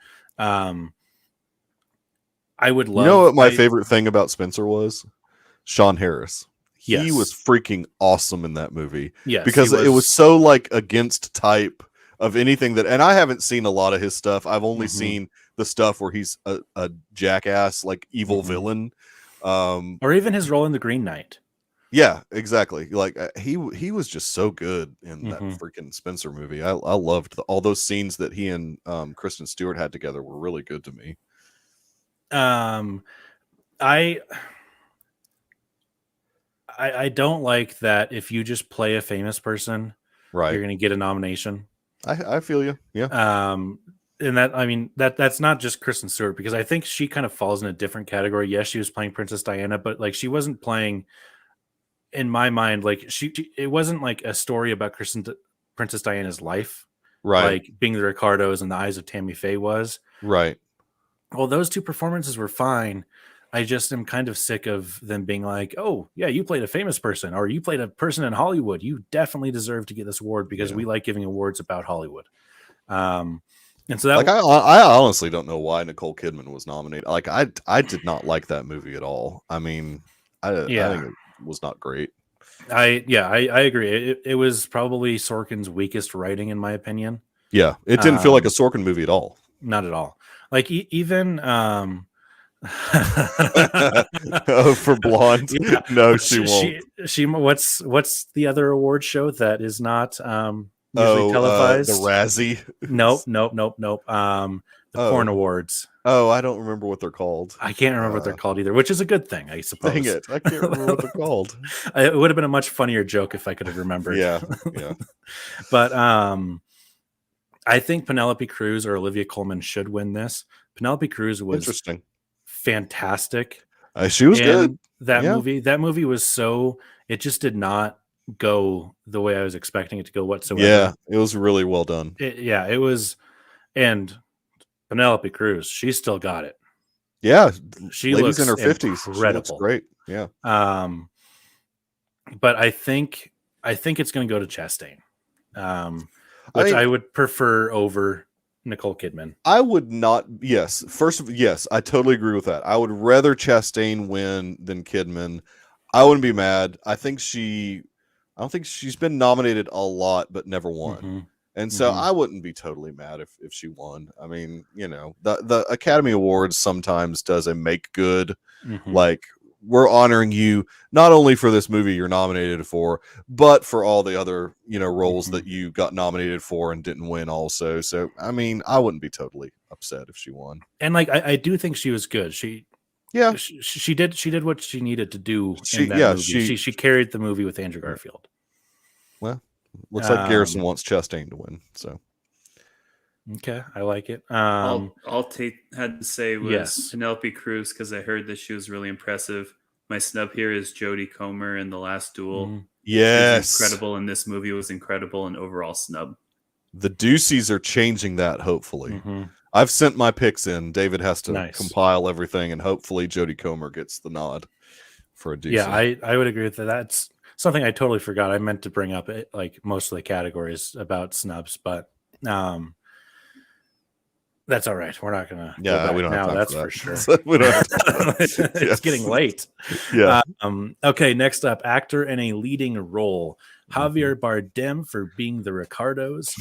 I would love. You know what my favorite thing about Spencer was? Sean Harris. He Yes. was freaking awesome in that movie. Yes, because he it was so like against type of anything that, and I haven't seen a lot of his stuff. I've only seen the stuff where he's a jackass, like evil villain. or even his role in The Green Knight. Yeah, exactly. Like he was just so good in that freaking Spencer movie. I loved all those scenes that he and Kristen Stewart had together were really good to me. I don't like that if you just play a famous person, Right. you're going to get a nomination. I feel you. Yeah. And that, I mean, that's not just Kristen Stewart, because I think she kind of falls in a different category. Yes, she was playing Princess Diana, but like she wasn't playing, in my mind, like it wasn't like a story about Princess Diana's life, Right. like Being the Ricardos and The Eyes of Tammy Faye was. Right. Well, those two performances were fine. I just am kind of sick of them being like, oh, yeah, you played a famous person, or you played a person in Hollywood. You definitely deserve to get this award because we like giving awards about Hollywood. And so that, like, I honestly don't know why Nicole Kidman was nominated. Like, I did not like that movie at all. I mean, I think it was not great. I agree. It was probably Sorkin's weakest writing, in my opinion. Yeah, it didn't feel like a Sorkin movie at all. Not at all. Like even oh, for Blonde. Yeah. No, she won't. She what's the other award show that is not usually televised? The Razzie. Nope. The porn awards. Oh, I don't remember what they're called. I can't remember what they're called either, which is a good thing, I suppose. Dang it, I can't remember what they're called. It would have been a much funnier joke if I could have remembered. Yeah. But I think Penelope Cruz or Olivia Colman should win this. Penelope Cruz was Interesting. Fantastic. She was good. That movie was so, it just did not go the way I was expecting it to go whatsoever. Yeah, it was really well done. It was, and Penelope Cruz, she still got it. Yeah, she looks looks in her 50s. incredible. She looks great. Yeah. But I think it's going to go to Chastain, which I would prefer over Nicole Kidman. I would not. Yes, I totally agree with that. I would rather Chastain win than Kidman. I wouldn't be mad. I don't think she's been nominated a lot, but never won. And so I wouldn't be totally mad if she won. I mean, you know, the Academy Awards sometimes does a make good, like, we're honoring you not only for this movie you're nominated for, but for all the other, you know, roles that you got nominated for and didn't win also. So, I mean, I wouldn't be totally upset if she won. And like, I do think she was good. She did what she needed to do in that movie. She carried the movie with Andrew Garfield. Well, looks like Garrison wants Chastain to win. So, okay, I like it. All Tate had to say was Penelope Cruz, because I heard that she was really impressive. My snub here is Jodie Comer in The Last Duel. Yes, incredible in this movie, was incredible, and overall snub. The Duceys are changing that, hopefully. I've sent my picks in. David has to Nice. compile everything, and hopefully Jodie Comer gets the nod for a decent. Yeah, I would agree with that. That's something I totally forgot. I meant to bring up like most of the categories about snubs, but that's all right. We're not gonna. Yeah, we don't have now. time That's for, for that. sure. We don't have time. It's getting late. Yeah. Okay, next up, actor in a leading role: Javier Bardem for Being the Ricardos,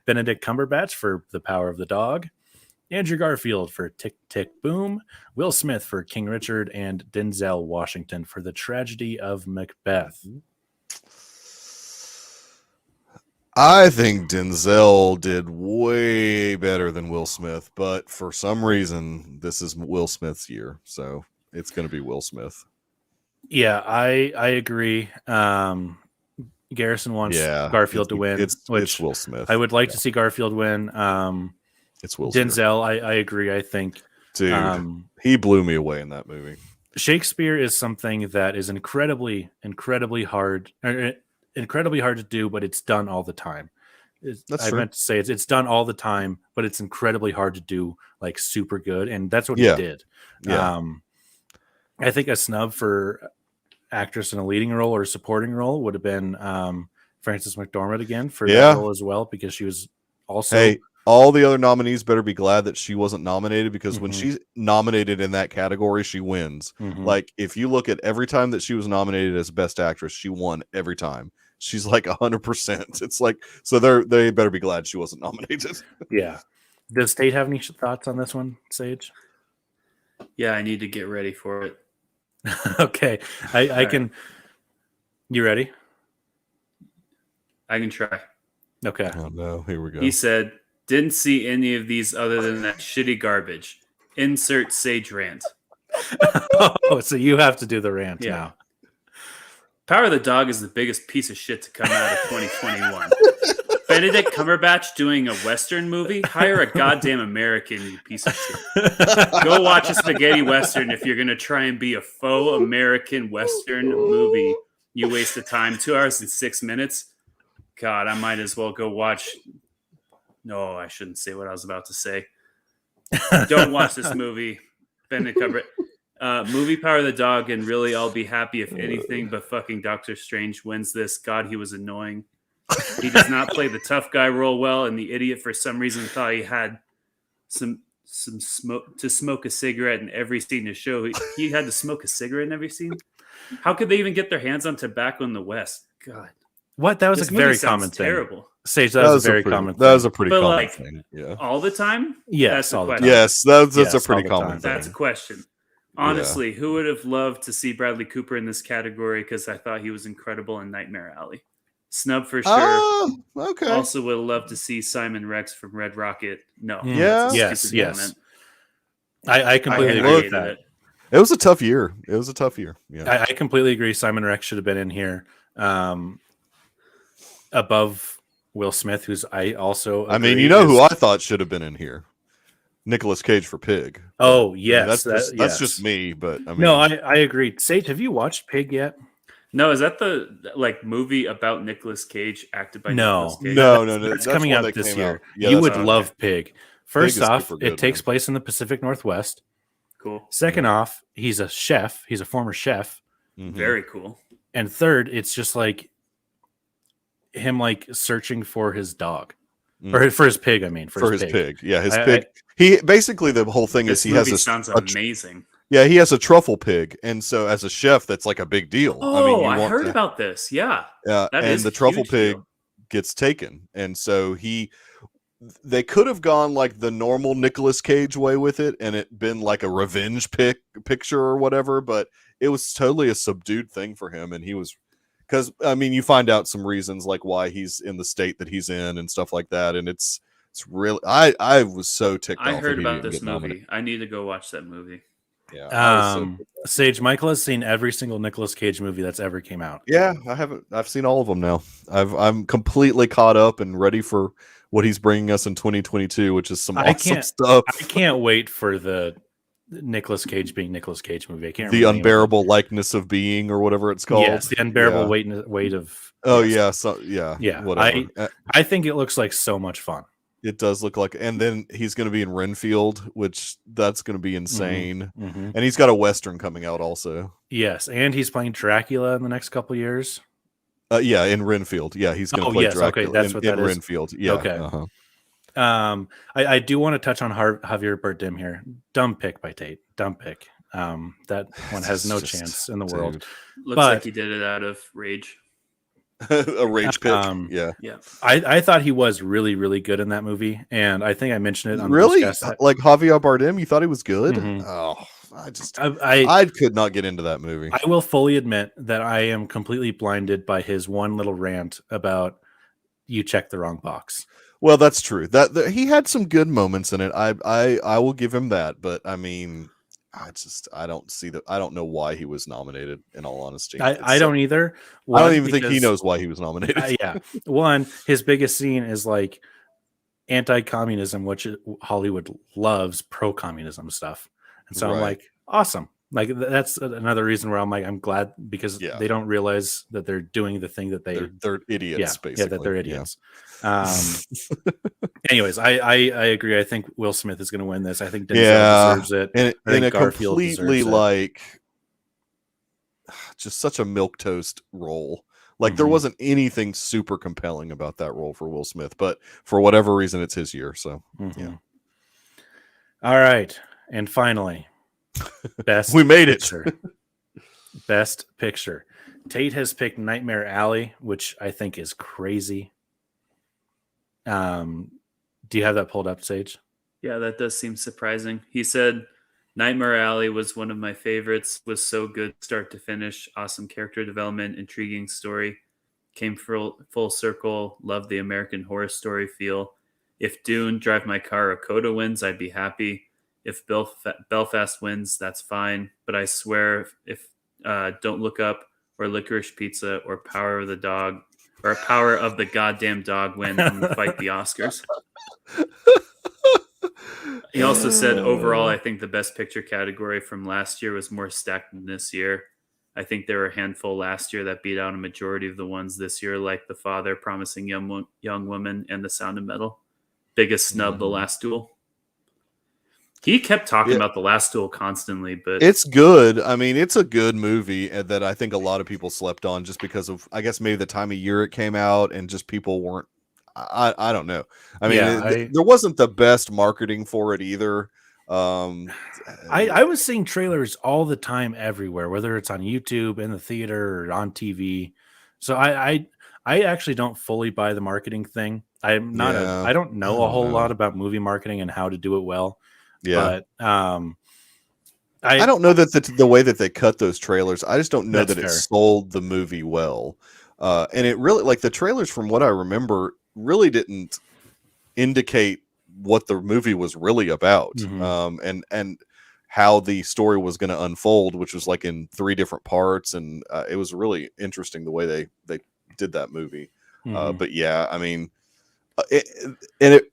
Benedict Cumberbatch for The Power of the Dog, Andrew Garfield for Tick Tick Boom, Will Smith for King Richard, and Denzel Washington for The Tragedy of Macbeth. I think Denzel did way better than Will Smith, but for some reason, this is Will Smith's year, so it's going to be Will Smith. Yeah, I agree. Garrison wants Garfield to win. It's Will Smith. I would like to see Garfield win. It's Will Denzel, I agree. I think, dude, he blew me away in that movie. Shakespeare is something that is incredibly hard to do, but it's done all the time. I meant to say it's done all the time, but it's incredibly hard to do, like super good, and that's what he did. Yeah. I think a snub for actress in a leading role or supporting role would have been Frances McDormand again for that role as well, because she was also. Hey, all the other nominees better be glad that she wasn't nominated, because when she's nominated in that category, she wins. Like, if you look at every time that she was nominated as Best Actress, she won every time. She's like 100%. It's like, so they better be glad she wasn't nominated. Yeah. Does Tate have any thoughts on this one, Sage? Yeah, I need to get ready for it. Okay. I can. You ready? I can try. Okay. Oh no, here we go. He said, didn't see any of these other than that shitty garbage. Insert Sage rant. Oh, so you have to do the rant now. Power of the Dog is the biggest piece of shit to come out of 2021. Benedict Cumberbatch doing a Western movie? Hire a goddamn American, you piece of shit. Go watch a spaghetti Western if you're going to try and be a faux American Western movie. You wasted time. 2 hours and 6 minutes. God, I might as well go watch. No, I shouldn't say what I was about to say. Don't watch this movie. Benedict Cumberbatch. Movie Power of the Dog, and really I'll be happy if anything but fucking Doctor Strange wins this. God, he was annoying. He does not play the tough guy role well, and the idiot for some reason thought he had some smoke a cigarette in every scene to show he had to smoke a cigarette in every scene. How could they even get their hands on tobacco in the West? God, what? That was a very common thing. Terrible. Sage, that was a very common thing. That was a pretty But common thing. Yeah. All the time? Yes, that's a question. Yes, that's Yes, a pretty all the common time. thing. That's a question. Honestly, who would have loved to see Bradley Cooper in this category? Because I thought he was incredible in Nightmare Alley. Snub for sure. Oh, okay. Also would have loved to see Simon Rex from Red Rocket. No. Yeah. that's a stupid Yes. comment. I completely agree with that. It was a tough year. Yeah. I completely agree. Simon Rex should have been in here above Will Smith, who's I also. I mean, you know who I thought should have been in here? Nicolas Cage for Pig. Oh yes, that's just me. But I mean, no, I agree. Sage, have you watched Pig yet? No, is that the movie about Nicolas Cage acted by No. Nicolas Cage? No. It's That's coming one out that this came year. out. Yeah, You would okay. love Pig. First Pig is off, super good, it takes man. place in the Pacific Northwest. Cool. Second off, he's a chef. He's a former chef. Mhm. Very cool. And third, it's just like him like searching for his dog. Or for his pig, I mean. For his pig. Yeah, his I- pig. He basically, the whole thing This is he has movie a sounds a- amazing. Yeah, he has a truffle pig, and so as a chef, that's like a big deal. Oh, I want heard to- about this. Yeah. Yeah, That and is the a truffle huge pig deal. gets taken, and so they could have gone like the normal Nicolas Cage way with it, and it been like a revenge picture or whatever. But it was totally a subdued thing for him, and he was because I mean, you find out some reasons like why he's in the state that he's in and stuff like that, and it's really I was so ticked off. I that heard he about didn't this get nominated. movie. I need to go watch that movie. Yeah, I was so Sage, Michael has seen every single Nicolas Cage movie that's ever came out. Yeah, I haven't. I've seen all of them now. I'm completely caught up and ready for what he's bringing us in 2022, which is some awesome stuff. I can't wait for the Nicolas Cage being Nicolas Cage movie. I can't The remember Unbearable Likeness of Being, or whatever it's the name of it. called. Yes, the unbearable Yeah. weight of. Oh yes. yeah, so yeah, Yeah, whatever. I think it looks like so much fun. It does look like, and then he's going to be in Renfield, which that's going to be insane. Mm-hmm. And he's got a Western coming out also. Yes, and he's playing Dracula in the next couple years. Yeah, in Renfield. Yeah, he's going to play Dracula. Okay, that's what that in is. Renfield. Yeah. Okay. Uh-huh. I do want to touch on Javier Bardem here. Dumb pick by Tate. Dumb pick. That one has no chance in the world. Looks like he did it out of rage. A rage pick. Yeah. I thought he was really, really good in that movie, and I think I mentioned it on really the like Javier Bardem. You thought he was good? Mm-hmm. Oh, I could not get into that movie. I will fully admit that I am completely blinded by his one little rant about you checked the wrong box. Well, that's true. That he had some good moments in it. I will give him that, but I mean, I don't see that. I don't know why he was nominated. In all honesty, I don't either. I don't even think he knows why he was nominated. Yeah, one, his biggest scene is like anti-communism, which Hollywood loves pro-communism stuff, and so I'm like, awesome. Like that's another reason where I'm like, I'm glad because they don't realize that they're doing the thing that they're idiots. Basically, that they're idiots. Anyways, I agree. I think Will Smith is going to win this. I think Denzel deserves it. And I think in a Garfield completely deserves it. Just such a milquetoast role. Like there wasn't anything super compelling about that role for Will Smith, but for whatever reason, it's his year. So yeah. All right, and finally, best we made picture. Best picture. Tate has picked Nightmare Alley, which I think is crazy. Do you have that pulled up, Sage? Yeah, that does seem surprising. He said Nightmare Alley was one of my favorites, was so good start to finish, awesome character development, intriguing story, came full circle, loved the American Horror Story feel. If Dune, Drive My Car, or Coda wins, I'd be happy. If Belfast wins, that's fine. But I swear if Don't Look Up or Licorice Pizza or Power of the Dog or Power of the Goddamn Dog win, I'm going to fight the Oscars. He also said, overall, I think the best picture category from last year was more stacked than this year. I think there were a handful last year that beat out a majority of the ones this year, like The Father, Promising Young Woman, and The Sound of Metal. Biggest snub, The Last Duel. He kept talking about The Last Duel constantly, but it's good. I mean, it's a good movie that I think a lot of people slept on just because of, I guess, maybe the time of year it came out and just people weren't. I don't know. I mean, there wasn't the best marketing for it either. I was seeing trailers all the time everywhere, whether it's on YouTube, in the theater, or on TV. So I actually don't fully buy the marketing thing. I'm not. I don't know a whole lot about movie marketing and how to do it well. Yeah, but I don't know that the way that they cut those trailers. I just don't know that fair. it sold the movie well. And it really, like the trailers, from what I remember, really didn't indicate what the movie was really about, and how the story was going to unfold, which was like in 3 different parts, and it was really interesting the way they did that movie. But yeah, I mean,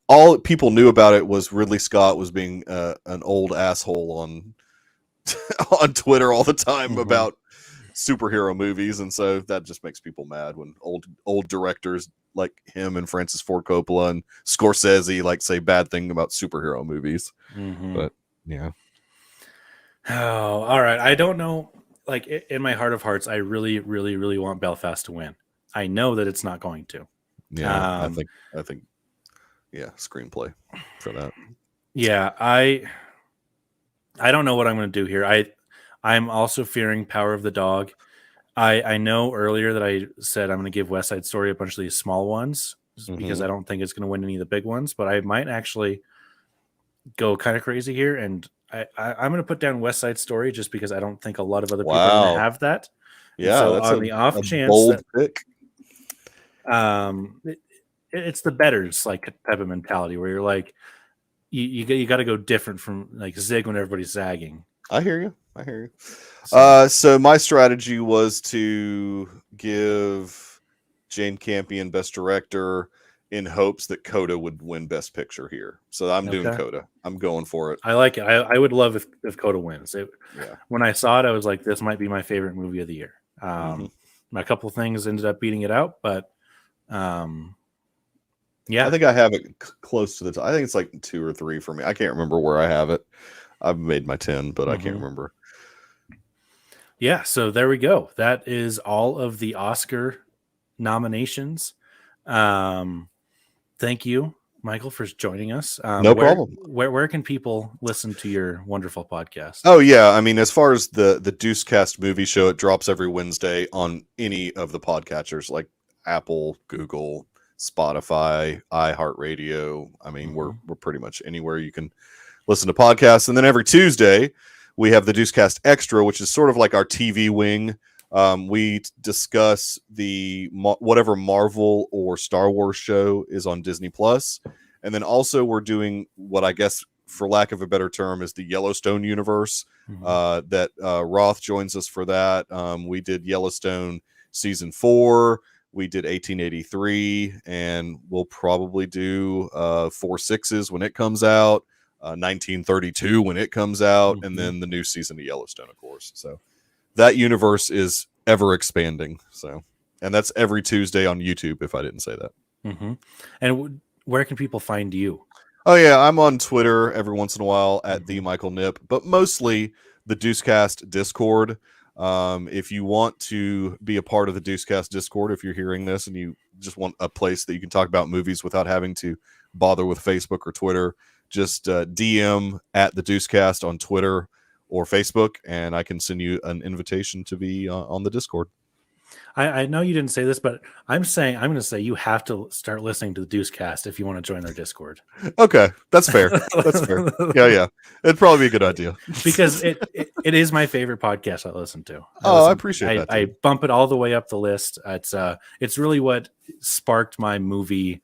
all people knew about it was Ridley Scott was being an old asshole on on Twitter all the time about superhero movies, and so that just makes people mad when old directors like him and Francis Ford Coppola and Scorsese like say bad thing about superhero movies. But yeah. Oh, all right. I don't know. Like in my heart of hearts, I really, really, really want Belfast to win. I know that it's not going to. Yeah, I think, yeah, screenplay for that. Yeah, I don't know what I'm going to do here. I'm also fearing Power of the Dog. I know earlier that I said I'm going to give West Side Story a bunch of these small ones because I don't think it's going to win any of the big ones, but I might actually go kind of crazy here, and I'm going to put down West Side Story just because I don't think a lot of other people are going to have that. Yeah, so that's on the off chance bold pick. It's the betters like type of mentality where you're like, you got to go different from like zig when everybody's zagging. I hear you. So my strategy was to give Jane Campion Best Director in hopes that Coda would win Best Picture here. So I'm doing Coda. I'm going for it. I like it. I would love if Coda wins. When I saw it, I was like, this might be my favorite movie of the year. A couple of things ended up beating it out, but Yeah. I think I have it close to the top. I think it's like 2 or 3 for me. I can't remember where I have it. I've made my 10, but I can't remember. Yeah, so there we go. That is all of the Oscar nominations. Thank you, Michael, for joining us. No problem. Where can people listen to your wonderful podcast? Oh yeah, I mean, as far as the Deucecast movie show, it drops every Wednesday on any of the podcatchers like Apple, Google, Spotify, iHeartRadio. I mean, we're pretty much anywhere you can listen to podcasts. And then every Tuesday, we have the Deucecast Extra, which is sort of like our TV wing. We discuss the whatever Marvel or Star Wars show is on Disney Plus, and then also we're doing what I guess, for lack of a better term, is the Yellowstone universe. That Roth joins us for that. We did Yellowstone season 4. We did 1883, and we'll probably do 4/6 when it comes out. 1932 when it comes out, and then the new season of Yellowstone, of course. So that universe is ever expanding. So, and that's every Tuesday on YouTube, if I didn't say that. And where can people find you? Oh yeah, I'm on Twitter every once in a while at the Michael Nip, but mostly the Deucecast Discord. If you want to be a part of the Deucecast Discord, if you're hearing this and you just want a place that you can talk about movies without having to bother with Facebook or Twitter, just DM at the Deucecast on Twitter or Facebook, and I can send you an invitation to be on the Discord. I know you didn't say this, but I'm going to say you have to start listening to the Deucecast if you want to join our Discord. Okay, that's fair. That's fair. Yeah. It'd probably be a good idea. Because it is my favorite podcast I listen to. I appreciate that. I bump it all the way up the list. It's really what sparked my movie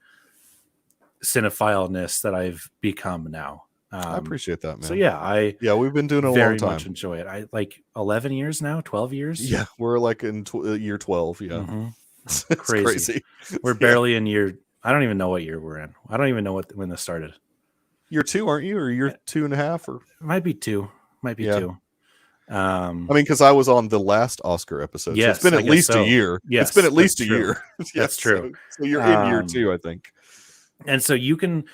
cinephileness that I've become now. I appreciate that, man. So yeah, we've been doing it a very long time. much enjoy it. I like 11 years now, 12 years. Yeah, we're like in year 12. Yeah, it's crazy. We're barely in year. I don't even know what year we're in. I don't even know when this started. Year 2, aren't you? Or year 2.5? Or it might be 2. Might be 2. I mean, because I was on the last Oscar episode. Yes, so it's been at least a year. Yes, it's been at least a year. That's true. So you're in year 2, I think. And so you can,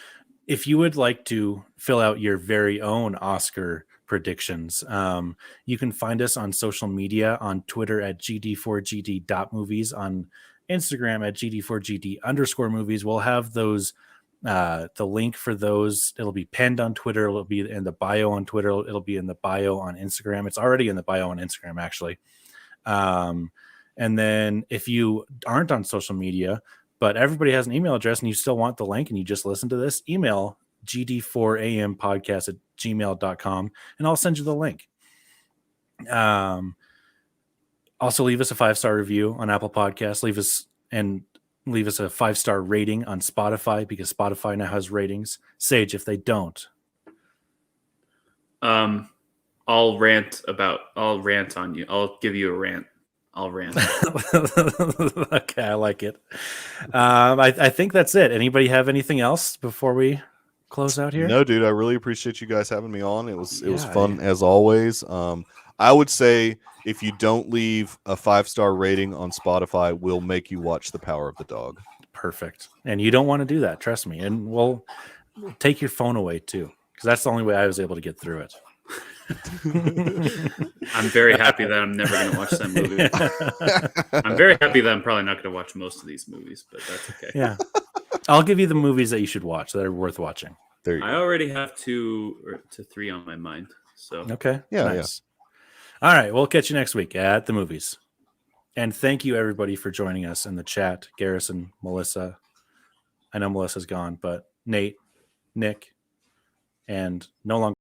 if you would like to fill out your very own Oscar predictions, you can find us on social media, on Twitter at gd4gd.movies, on Instagram at gd4gd_movies. We'll have those, the link for those. It'll be pinned on Twitter. It'll be in the bio on Twitter. It'll be in the bio on Instagram. It's already in the bio on Instagram, actually. And then if you aren't on social media, but everybody has an email address and you still want the link and you just listen to this, email gd4ampodcast@gmail.com and I'll send you the link. Also leave us a 5-star review on Apple Podcasts. Leave us a 5-star rating on Spotify, because Spotify now has ratings. Sage, if they don't. I'll rant on you. I'll give you a rant. I'll rant. Okay, I like it. I think that's it. Anybody have anything else before we close out here? No, dude, I really appreciate you guys having me on. It was fun as always. I would say if you don't leave a 5-star rating on Spotify, we'll make you watch The Power of the Dog. Perfect. And you don't want to do that, trust me. And we'll take your phone away too, because that's the only way I was able to get through it. I'm very happy that I'm never going to watch that movie. I'm very happy that I'm probably not going to watch most of these movies, but that's okay. Yeah, I'll give you the movies that you should watch that are worth watching. I already have 2 to 3 on my mind. So okay, nice. All right, we'll catch you next week at the movies. And thank you everybody for joining us in the chat. Garrison, Melissa. I know Melissa's gone, but Nate, Nick, and no longer